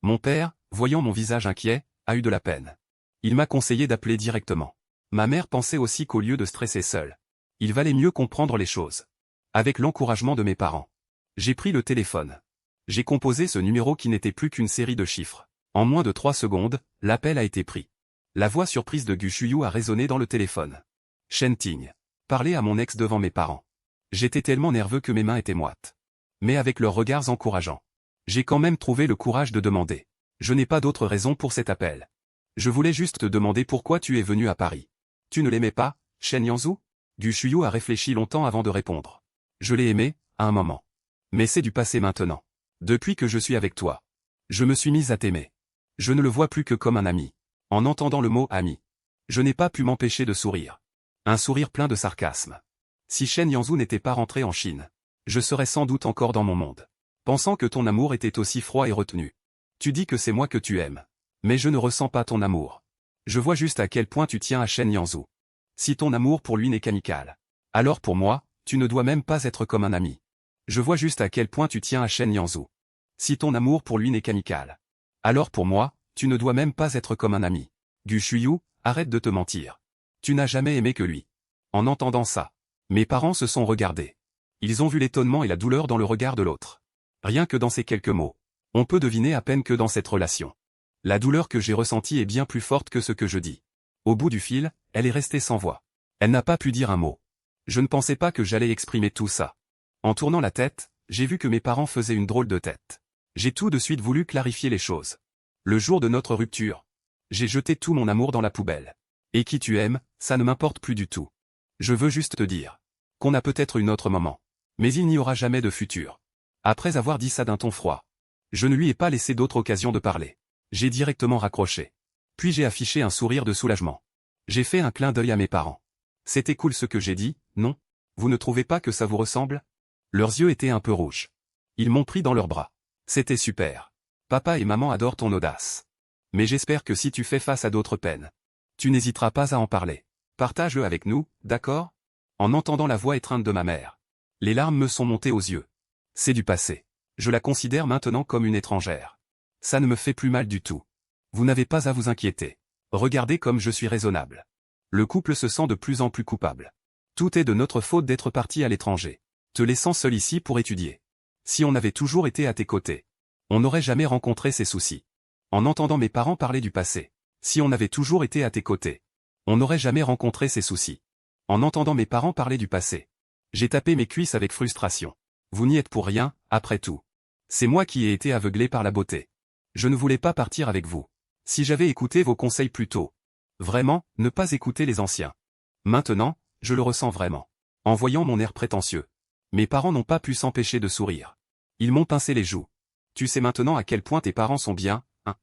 Mon père, voyant mon visage inquiet, a eu de la peine. Il m'a conseillé d'appeler directement. Ma mère pensait aussi qu'au lieu de stresser seule, il valait mieux comprendre les choses. Avec l'encouragement de mes parents, j'ai pris le téléphone. J'ai composé ce numéro qui n'était plus qu'une série de chiffres. En moins de 3 secondes, l'appel a été pris. La voix surprise de Gu Shuyu a résonné dans le téléphone. Shen Ting. Parler à mon ex devant mes parents. J'étais tellement nerveux que mes mains étaient moites. Mais avec leurs regards encourageants, j'ai quand même trouvé le courage de demander. Je n'ai pas d'autre raison pour cet appel. Je voulais juste te demander pourquoi tu es venu à Paris. Tu ne l'aimais pas, Shen Yanzhu? Gu Shuyu a réfléchi longtemps avant de répondre. Je l'ai aimé, à un moment. Mais c'est du passé maintenant. Depuis que je suis avec toi, je me suis mise à t'aimer. Je ne le vois plus que comme un ami. En entendant le mot ami, je n'ai pas pu m'empêcher de sourire. Un sourire plein de sarcasme. Si Shen Yanzhu n'était pas rentré en Chine, je serais sans doute encore dans mon monde. Pensant que ton amour était aussi froid et retenu. Tu dis que c'est moi que tu aimes. Mais je ne ressens pas ton amour. Je vois juste à quel point tu tiens à Shen Yanzhu. Si ton amour pour lui n'est qu'amical, alors pour moi, tu ne dois même pas être comme un ami. Je vois juste à quel point tu tiens à Shen Yanzhu. Si ton amour pour lui n'est qu'amical, alors pour moi, tu ne dois même pas être comme un ami. Gu Shuyu, arrête de te mentir. Tu n'as jamais aimé que lui. En entendant ça, mes parents se sont regardés. Ils ont vu l'étonnement et la douleur dans le regard de l'autre. Rien que dans ces quelques mots, on peut deviner à peine que dans cette relation, La douleur que j'ai ressentie est bien plus forte que ce que je dis. Au bout du fil, elle est restée sans voix. Elle n'a pas pu dire un mot. Je ne pensais pas que j'allais exprimer tout ça. En tournant la tête, j'ai vu que mes parents faisaient une drôle de tête. J'ai tout de suite voulu clarifier les choses. Le jour de notre rupture, j'ai jeté tout mon amour dans la poubelle. Et qui tu aimes, ça ne m'importe plus du tout. Je veux juste te dire qu'on a peut-être une autre moment. Mais il n'y aura jamais de futur. Après avoir dit ça d'un ton froid, je ne lui ai pas laissé d'autre occasion de parler. J'ai directement raccroché. Puis j'ai affiché un sourire de soulagement. J'ai fait un clin d'œil à mes parents. C'était cool ce que j'ai dit, non? Vous ne trouvez pas que ça vous ressemble? Leurs yeux étaient un peu rouges. Ils m'ont pris dans leurs bras. C'était super. Papa et maman adorent ton audace. Mais j'espère que si tu fais face à d'autres peines, tu n'hésiteras pas à en parler. Partage-le avec nous, d'accord? En entendant la voix étreinte de ma mère, les larmes me sont montées aux yeux. C'est du passé. Je la considère maintenant comme une étrangère. Ça ne me fait plus mal du tout. Vous n'avez pas à vous inquiéter. Regardez comme je suis raisonnable. Le couple se sent de plus en plus coupable. Tout est de notre faute d'être parti à l'étranger, te laissant seul ici pour étudier. Si on avait toujours été à tes côtés, on n'aurait jamais rencontré ces soucis. En entendant mes parents parler du passé, si on avait toujours été à tes côtés, on n'aurait jamais rencontré ces soucis. En entendant mes parents parler du passé, j'ai tapé mes cuisses avec frustration. Vous n'y êtes pour rien, après tout. C'est moi qui ai été aveuglé par la beauté. Je ne voulais pas partir avec vous. Si j'avais écouté vos conseils plus tôt. Vraiment, ne pas écouter les anciens. Maintenant, je le ressens vraiment. En voyant mon air prétentieux, mes parents n'ont pas pu s'empêcher de sourire. Ils m'ont pincé les joues. Tu sais maintenant à quel point tes parents sont bien, hein?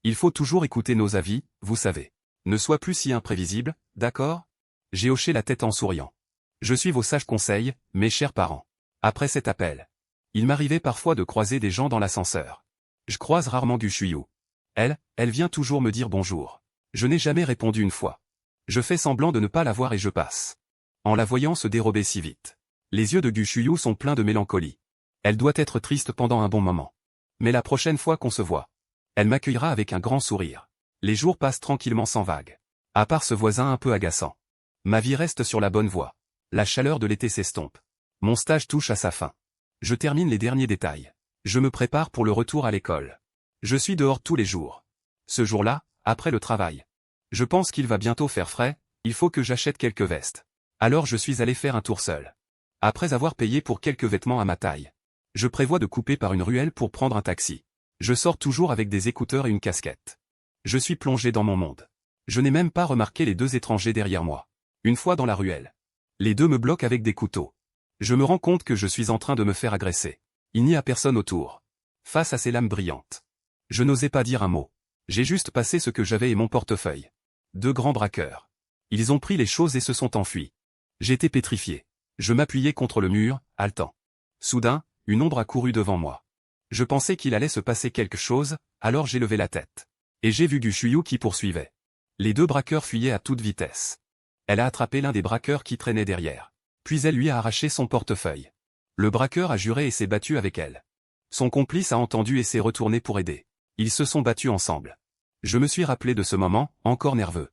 Il faut toujours écouter nos avis, vous savez. Ne sois plus si imprévisible, d'accord? J'ai hoché la tête en souriant. Je suis vos sages conseils, mes chers parents. Après cet appel, il m'arrivait parfois de croiser des gens dans l'ascenseur. Je croise rarement Gushuyou. Elle vient toujours me dire bonjour. Je n'ai jamais répondu une fois. Je fais semblant de ne pas la voir et je passe. En la voyant se dérober si vite, les yeux de Gushuyou sont pleins de mélancolie. Elle doit être triste pendant un bon moment. Mais la prochaine fois qu'on se voit, elle m'accueillera avec un grand sourire. Les jours passent tranquillement sans vague. À part ce voisin un peu agaçant. Ma vie reste sur la bonne voie. La chaleur de l'été s'estompe. Mon stage touche à sa fin. Je termine les derniers détails. Je me prépare pour le retour à l'école. Je suis dehors tous les jours. Ce jour-là, après le travail. Je pense qu'il va bientôt faire frais, il faut que j'achète quelques vestes. Alors je suis allé faire un tour seul. Après avoir payé pour quelques vêtements à ma taille, je prévois de couper par une ruelle pour prendre un taxi. Je sors toujours avec des écouteurs et une casquette. Je suis plongé dans mon monde. Je n'ai même pas remarqué les deux étrangers derrière moi. Une fois dans la ruelle, les deux me bloquent avec des couteaux. Je me rends compte que je suis en train de me faire agresser. Il n'y a personne autour. Face à ces lames brillantes, je n'osais pas dire un mot. J'ai juste passé ce que j'avais et mon portefeuille. Deux grands braqueurs. Ils ont pris les choses et se sont enfuis. J'étais pétrifié. Je m'appuyais contre le mur, haletant. Soudain, une ombre a couru devant moi. Je pensais qu'il allait se passer quelque chose, alors j'ai levé la tête. Et j'ai vu Gushuyou qui poursuivait. Les deux braqueurs fuyaient à toute vitesse. Elle a attrapé l'un des braqueurs qui traînait derrière. Puis elle lui a arraché son portefeuille. Le braqueur a juré et s'est battu avec elle. Son complice a entendu et s'est retourné pour aider. Ils se sont battus ensemble. Je me suis rappelé de ce moment, encore nerveux.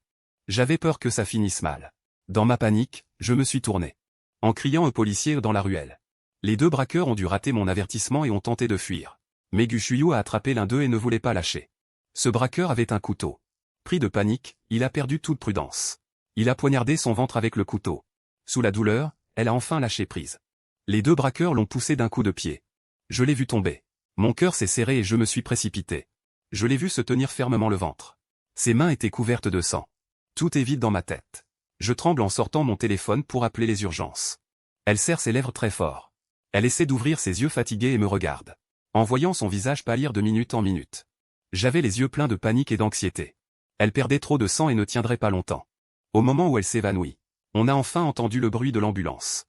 J'avais peur que ça finisse mal. Dans ma panique, je me suis tourné. En criant aux policiers dans la ruelle. Les deux braqueurs ont dû rater mon avertissement et ont tenté de fuir. Mais Gushuyou a attrapé l'un d'eux et ne voulait pas lâcher. Ce braqueur avait un couteau. Pris de panique, il a perdu toute prudence. Il a poignardé son ventre avec le couteau. Sous la douleur, elle a enfin lâché prise. Les deux braqueurs l'ont poussé d'un coup de pied. Je l'ai vu tomber. Mon cœur s'est serré et je me suis précipité. Je l'ai vu se tenir fermement le ventre. Ses mains étaient couvertes de sang. Tout est vide dans ma tête. Je tremble en sortant mon téléphone pour appeler les urgences. Elle serre ses lèvres très fort. Elle essaie d'ouvrir ses yeux fatigués et me regarde. En voyant son visage pâlir de minute en minute. J'avais les yeux pleins de panique et d'anxiété. Elle perdait trop de sang et ne tiendrait pas longtemps. Au moment où elle s'évanouit, on a enfin entendu le bruit de l'ambulance.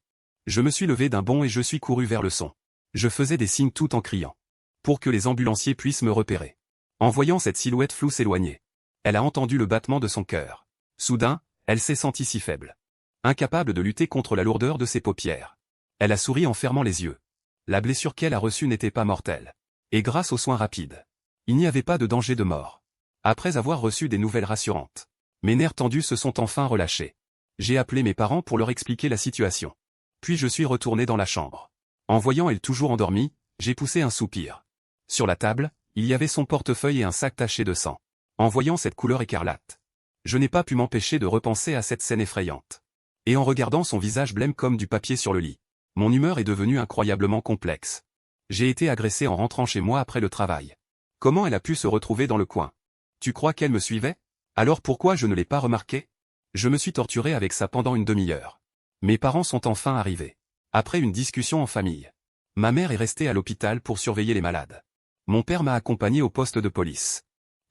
Je me suis levé d'un bond et je suis couru vers le son. Je faisais des signes tout en criant. Pour que les ambulanciers puissent me repérer. En voyant cette silhouette floue s'éloigner. Elle a entendu le battement de son cœur. Soudain, elle s'est sentie si faible. Incapable de lutter contre la lourdeur de ses paupières. Elle a souri en fermant les yeux. La blessure qu'elle a reçue n'était pas mortelle. Et grâce aux soins rapides, il n'y avait pas de danger de mort. Après avoir reçu des nouvelles rassurantes, mes nerfs tendus se sont enfin relâchés. J'ai appelé mes parents pour leur expliquer la situation. Puis je suis retourné dans la chambre. En voyant elle toujours endormie, j'ai poussé un soupir. Sur la table, il y avait son portefeuille et un sac taché de sang. En voyant cette couleur écarlate, je n'ai pas pu m'empêcher de repenser à cette scène effrayante. Et en regardant son visage blême comme du papier sur le lit, mon humeur est devenue incroyablement complexe. J'ai été agressé en rentrant chez moi après le travail. Comment elle a pu se retrouver dans le coin? Tu crois qu'elle me suivait? Alors pourquoi je ne l'ai pas remarqué? Je me suis torturé avec ça pendant une demi-heure. Mes parents sont enfin arrivés. Après une discussion en famille. Ma mère est restée à l'hôpital pour surveiller les malades. Mon père m'a accompagné au poste de police.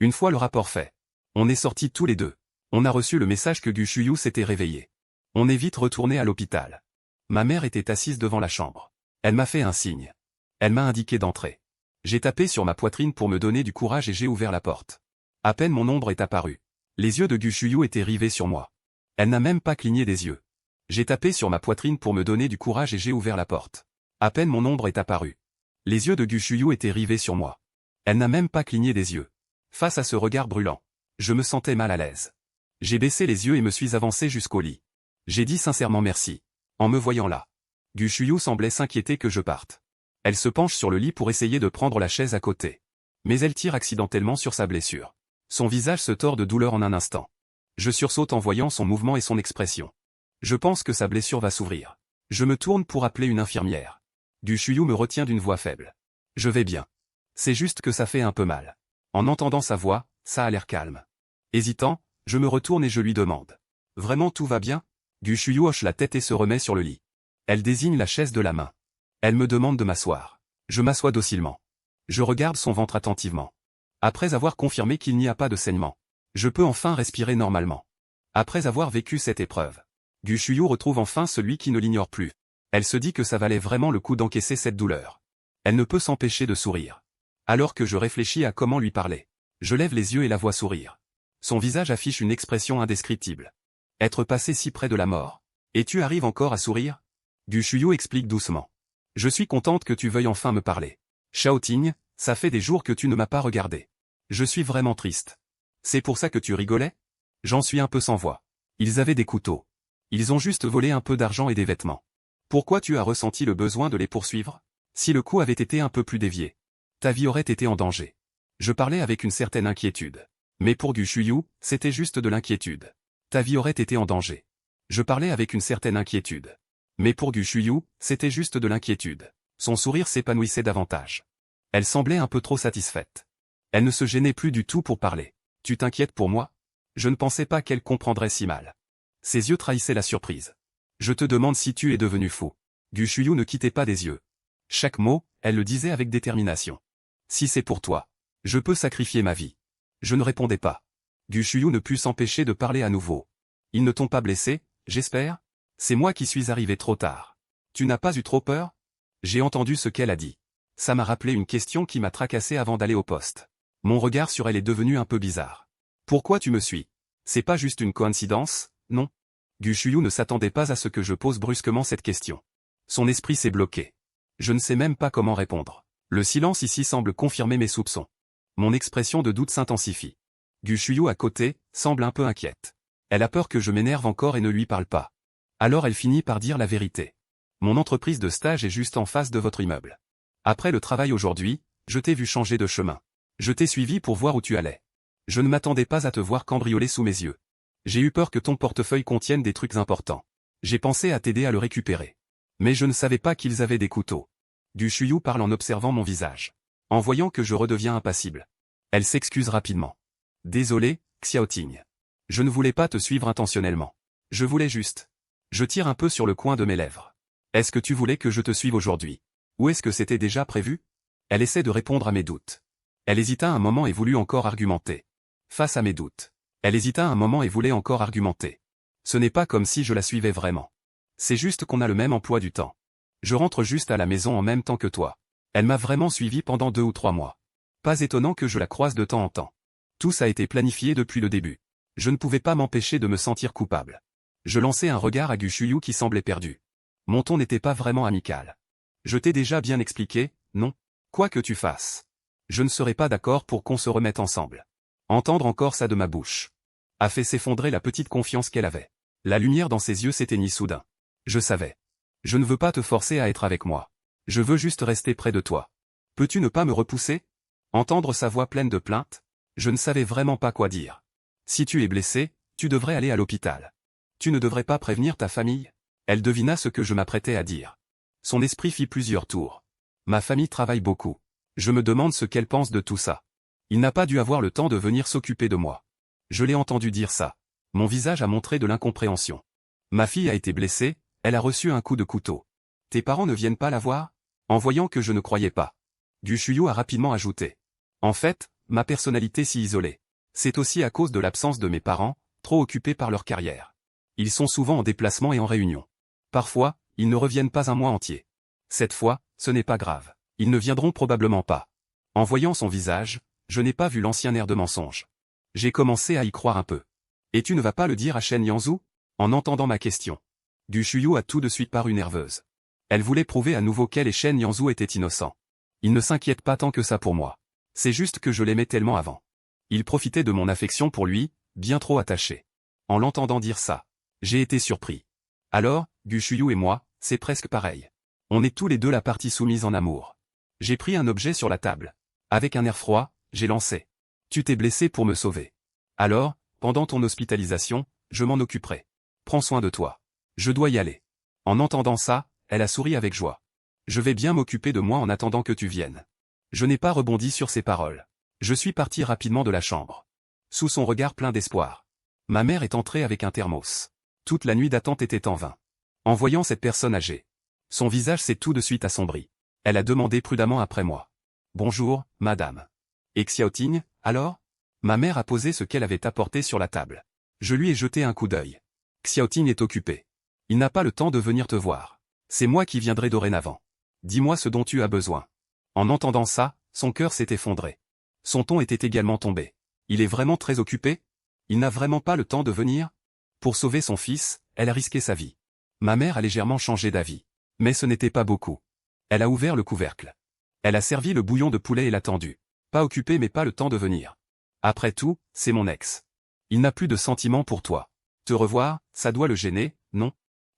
Une fois le rapport fait, on est sortis tous les deux. On a reçu le message que Gu Shuyu s'était réveillé. On est vite retourné à l'hôpital. Ma mère était assise devant la chambre. Elle m'a fait un signe. Elle m'a indiqué d'entrer. J'ai tapé sur ma poitrine pour me donner du courage et j'ai ouvert la porte. À peine mon ombre est apparue. Les yeux de Gu Shuyu étaient rivés sur moi. Elle n'a même pas cligné des yeux. J'ai tapé sur ma poitrine pour me donner du courage et j'ai ouvert la porte. À peine mon ombre est apparue. Les yeux de Gu Shuyu étaient rivés sur moi. Elle n'a même pas cligné des yeux. Face à ce regard brûlant, je me sentais mal à l'aise. J'ai baissé les yeux et me suis avancé jusqu'au lit. J'ai dit sincèrement merci. En me voyant là, Gu Shuyu semblait s'inquiéter que je parte. Elle se penche sur le lit pour essayer de prendre la chaise à côté. Mais elle tire accidentellement sur sa blessure. Son visage se tord de douleur en un instant. Je sursaute en voyant son mouvement et son expression. Je pense que sa blessure va s'ouvrir. Je me tourne pour appeler une infirmière. Gu Shuyu me retient d'une voix faible. Je vais bien. C'est juste que ça fait un peu mal. En entendant sa voix, ça a l'air calme. Hésitant, je me retourne et je lui demande. Vraiment tout va bien? Gu Shuyu hoche la tête et se remet sur le lit. Elle désigne la chaise de la main. Elle me demande de m'asseoir. Je m'assois docilement. Je regarde son ventre attentivement. Après avoir confirmé qu'il n'y a pas de saignement, je peux enfin respirer normalement. Après avoir vécu cette épreuve, Gu Shuyu retrouve enfin celui qui ne l'ignore plus. Elle se dit que ça valait vraiment le coup d'encaisser cette douleur. Elle ne peut s'empêcher de sourire. Alors que je réfléchis à comment lui parler, je lève les yeux et la vois sourire. Son visage affiche une expression indescriptible. Être passé si près de la mort. Et tu arrives encore à sourire? Gu Shuyu explique doucement. Je suis contente que tu veuilles enfin me parler. Shaoting, ça fait des jours que tu ne m'as pas regardé. Je suis vraiment triste. C'est pour ça que tu rigolais? J'en suis un peu sans voix. Ils avaient des couteaux. Ils ont juste volé un peu d'argent et des vêtements. Pourquoi tu as ressenti le besoin de les poursuivre? Si le coup avait été un peu plus dévié, ta vie aurait été en danger. Je parlais avec une certaine inquiétude. Mais pour Gu Shuyu, c'était juste de l'inquiétude. Ta vie aurait été en danger. Je parlais avec une certaine inquiétude. Mais pour Gu Shuyu, c'était juste de l'inquiétude. Son sourire s'épanouissait davantage. Elle semblait un peu trop satisfaite. Elle ne se gênait plus du tout pour parler. Tu t'inquiètes pour moi? Je ne pensais pas qu'elle comprendrait si mal. Ses yeux trahissaient la surprise. Je te demande si tu es devenu fou. Gu Shuyu ne quittait pas des yeux. Chaque mot, elle le disait avec détermination. Si c'est pour toi, je peux sacrifier ma vie. Je ne répondais pas. Gu Shuyu ne put s'empêcher de parler à nouveau. Ils ne t'ont pas blessé, j'espère? C'est moi qui suis arrivé trop tard. Tu n'as pas eu trop peur? J'ai entendu ce qu'elle a dit. Ça m'a rappelé une question qui m'a tracassé avant d'aller au poste. Mon regard sur elle est devenu un peu bizarre. Pourquoi tu me suis? C'est pas juste une coïncidence, non? Gu Shuyu ne s'attendait pas à ce que je pose brusquement cette question. Son esprit s'est bloqué. Je ne sais même pas comment répondre. Le silence ici semble confirmer mes soupçons. Mon expression de doute s'intensifie. Gu Shuyu à côté, semble un peu inquiète. Elle a peur que je m'énerve encore et ne lui parle pas. Alors elle finit par dire la vérité. Mon entreprise de stage est juste en face de votre immeuble. Après le travail aujourd'hui, je t'ai vu changer de chemin. Je t'ai suivi pour voir où tu allais. Je ne m'attendais pas à te voir cambrioler sous mes yeux. J'ai eu peur que ton portefeuille contienne des trucs importants. J'ai pensé à t'aider à le récupérer. Mais je ne savais pas qu'ils avaient des couteaux. Gu Shuyu parle en observant mon visage. En voyant que je redeviens impassible. Elle s'excuse rapidement. Désolé, Xiaoting. Je ne voulais pas te suivre intentionnellement. Je voulais juste. Je tire un peu sur le coin de mes lèvres. Est-ce que tu voulais que je te suive aujourd'hui? Ou est-ce que c'était déjà prévu? Elle essaie de répondre à mes doutes. Elle hésita un moment et voulut encore argumenter. Face à mes doutes. Elle hésita un moment et voulait encore argumenter. Ce n'est pas comme si je la suivais vraiment. C'est juste qu'on a le même emploi du temps. Je rentre juste à la maison en même temps que toi. Elle m'a vraiment suivi pendant 2 ou 3 mois. Pas étonnant que je la croise de temps en temps. Tout ça a été planifié depuis le début. Je ne pouvais pas m'empêcher de me sentir coupable. Je lançai un regard à Gu Shuyu qui semblait perdu. Mon ton n'était pas vraiment amical. Je t'ai déjà bien expliqué, non? Quoi que tu fasses. Je ne serai pas d'accord pour qu'on se remette ensemble. Entendre encore ça de ma bouche a fait s'effondrer la petite confiance qu'elle avait. La lumière dans ses yeux s'éteignit soudain. Je savais. Je ne veux pas te forcer à être avec moi. Je veux juste rester près de toi. Peux-tu ne pas me repousser? Entendre sa voix pleine de plainte? Je ne savais vraiment pas quoi dire. Si tu es blessé, tu devrais aller à l'hôpital. Tu ne devrais pas prévenir ta famille? Elle devina ce que je m'apprêtais à dire. Son esprit fit plusieurs tours. Ma famille travaille beaucoup. Je me demande ce qu'elle pense de tout ça. Il n'a pas dû avoir le temps de venir s'occuper de moi. Je l'ai entendu dire ça. Mon visage a montré de l'incompréhension. Ma fille a été blessée, elle a reçu un coup de couteau. Tes parents ne viennent pas la voir? En voyant que je ne croyais pas, Gu Shuyu a rapidement ajouté. En fait, ma personnalité si isolée. C'est aussi à cause de l'absence de mes parents, trop occupés par leur carrière. Ils sont souvent en déplacement et en réunion. Parfois, ils ne reviennent pas un mois entier. Cette fois, ce n'est pas grave. Ils ne viendront probablement pas. En voyant son visage, je n'ai pas vu l'ancien air de mensonge. J'ai commencé à y croire un peu. Et tu ne vas pas le dire à Shen Yanzu? En entendant ma question, Gu Shuyu a tout de suite paru nerveuse. Elle voulait prouver à nouveau qu'elle et Shen Yanzu étaient innocents. Il ne s'inquiète pas tant que ça pour moi. C'est juste que je l'aimais tellement avant. Il profitait de mon affection pour lui, bien trop attaché. En l'entendant dire ça, j'ai été surpris. Alors, Gu Shuyu et moi, c'est presque pareil. On est tous les deux la partie soumise en amour. J'ai pris un objet sur la table. Avec un air froid, j'ai lancé. Tu t'es blessé pour me sauver. Alors, pendant ton hospitalisation, je m'en occuperai. Prends soin de toi. Je dois y aller. En entendant ça, elle a souri avec joie. Je vais bien m'occuper de moi en attendant que tu viennes. Je n'ai pas rebondi sur ces paroles. Je suis parti rapidement de la chambre. Sous son regard plein d'espoir. Ma mère est entrée avec un thermos. Toute la nuit d'attente était en vain. En voyant cette personne âgée, son visage s'est tout de suite assombri. Elle a demandé prudemment après moi. Bonjour, madame. Et Xiaoting, alors? Ma mère a posé ce qu'elle avait apporté sur la table. Je lui ai jeté un coup d'œil. Xiaoting est occupé. Il n'a pas le temps de venir te voir. C'est moi qui viendrai dorénavant. Dis-moi ce dont tu as besoin. En entendant ça, son cœur s'est effondré. Son ton était également tombé. Il est vraiment très occupé? Il n'a vraiment pas le temps de venir? Pour sauver son fils, elle a risqué sa vie. Ma mère a légèrement changé d'avis. Mais ce n'était pas beaucoup. Elle a ouvert le couvercle. Elle a servi le bouillon de poulet et l'a tendu. Pas occupé mais pas le temps de venir. Après tout, c'est mon ex. Il n'a plus de sentiments pour toi. Te revoir, ça doit le gêner, non?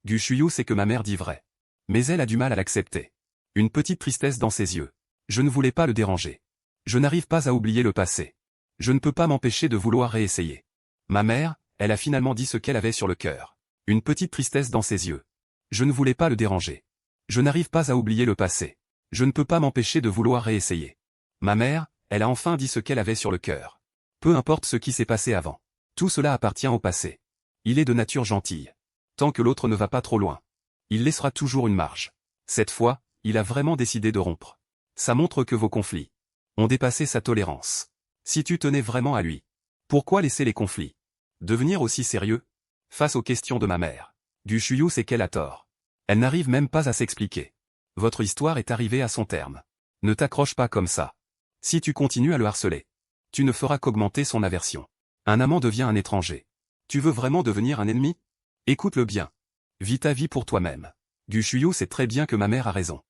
Gu Shuyu sait que ma mère dit vrai. Mais elle a du mal à l'accepter. Une petite tristesse dans ses yeux. Je ne voulais pas le déranger. Je n'arrive pas à oublier le passé. Je ne peux pas m'empêcher de vouloir réessayer. Ma mère, elle a finalement dit ce qu'elle avait sur le cœur. Une petite tristesse dans ses yeux. Je ne voulais pas le déranger. Je n'arrive pas à oublier le passé. Je ne peux pas m'empêcher de vouloir réessayer. Ma mère, elle a enfin dit ce qu'elle avait sur le cœur. Peu importe ce qui s'est passé avant. Tout cela appartient au passé. Il est de nature gentille. Tant que l'autre ne va pas trop loin. Il laissera toujours une marge. Cette fois, il a vraiment décidé de rompre. Ça montre que vos conflits ont dépassé sa tolérance. Si tu tenais vraiment à lui, pourquoi laisser les conflits devenir aussi sérieux? Face aux questions de ma mère, Gu Shuyu sait qu'elle a tort. Elle n'arrive même pas à s'expliquer. Votre histoire est arrivée à son terme. Ne t'accroche pas comme ça. Si tu continues à le harceler, tu ne feras qu'augmenter son aversion. Un amant devient un étranger. Tu veux vraiment devenir un ennemi? Écoute-le bien. Vis ta vie pour toi-même. Gu Shuyu sait très bien que ma mère a raison.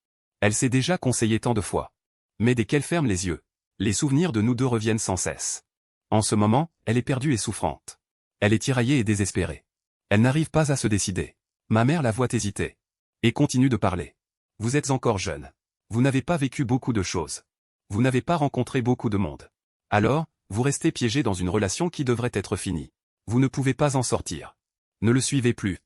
Elle s'est déjà conseillée tant de fois. Mais dès qu'elle ferme les yeux, les souvenirs de nous deux reviennent sans cesse. En ce moment, elle est perdue et souffrante. Elle est tiraillée et désespérée. Elle n'arrive pas à se décider. Ma mère la voit hésiter. Et continue de parler. Vous êtes encore jeune. Vous n'avez pas vécu beaucoup de choses. Vous n'avez pas rencontré beaucoup de monde. Alors, vous restez piégé dans une relation qui devrait être finie. Vous ne pouvez pas en sortir. Ne le suivez plus.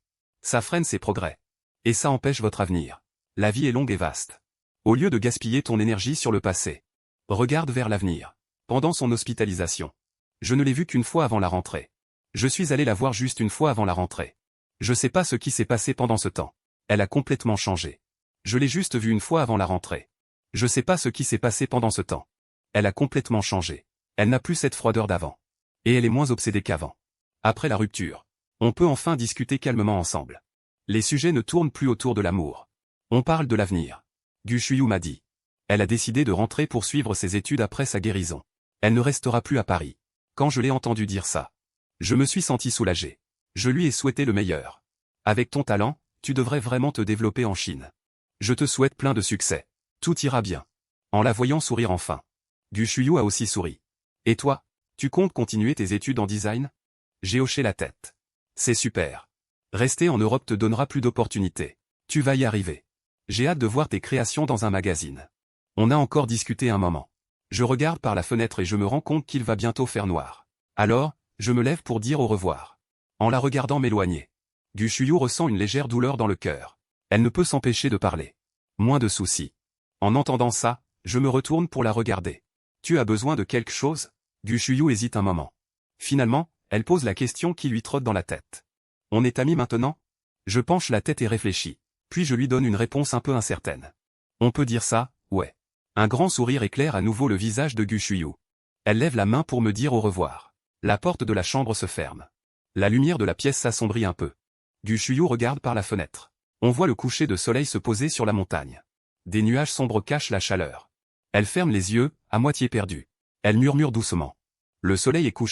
Ça freine ses progrès. Et ça empêche votre avenir. La vie est longue et vaste. Au lieu de gaspiller ton énergie sur le passé, regarde vers l'avenir. Pendant son hospitalisation, je ne l'ai vue qu'une fois avant la rentrée. Je suis allé la voir juste une fois avant la rentrée. Je sais pas ce qui s'est passé pendant ce temps. Elle a complètement changé. Je l'ai juste vue une fois avant la rentrée. Je sais pas ce qui s'est passé pendant ce temps. Elle a complètement changé. Elle n'a plus cette froideur d'avant. Et elle est moins obsédée qu'avant. Après la rupture, on peut enfin discuter calmement ensemble. Les sujets ne tournent plus autour de l'amour. On parle de l'avenir. Gu Shuyu m'a dit. Elle a décidé de rentrer pour suivre ses études après sa guérison. Elle ne restera plus à Paris. Quand je l'ai entendu dire ça, je me suis senti soulagé. Je lui ai souhaité le meilleur. Avec ton talent, tu devrais vraiment te développer en Chine. Je te souhaite plein de succès. Tout ira bien. En la voyant sourire enfin, Gu Shuyu a aussi souri. Et toi, tu comptes continuer tes études en design? J'ai hoché la tête. C'est super. Rester en Europe te donnera plus d'opportunités. Tu vas y arriver. J'ai hâte de voir tes créations dans un magazine. On a encore discuté un moment. Je regarde par la fenêtre et je me rends compte qu'il va bientôt faire noir. Alors, je me lève pour dire au revoir. En la regardant m'éloigner, Gu Shuyu ressent une légère douleur dans le cœur. Elle ne peut s'empêcher de parler. Moins de soucis. En entendant ça, je me retourne pour la regarder. Tu as besoin de quelque chose? Gu Shuyu hésite un moment. Finalement, elle pose la question qui lui trotte dans la tête. On est amis maintenant? Je penche la tête et réfléchis. Puis je lui donne une réponse un peu incertaine. On peut dire ça, ouais. Un grand sourire éclaire à nouveau le visage de Gu Shuyu. Elle lève la main pour me dire au revoir. La porte de la chambre se ferme. La lumière de la pièce s'assombrit un peu. Gu Shuyu regarde par la fenêtre. On voit le coucher de soleil se poser sur la montagne. Des nuages sombres cachent la chaleur. Elle ferme les yeux, à moitié perdue. Elle murmure doucement. Le soleil est couché.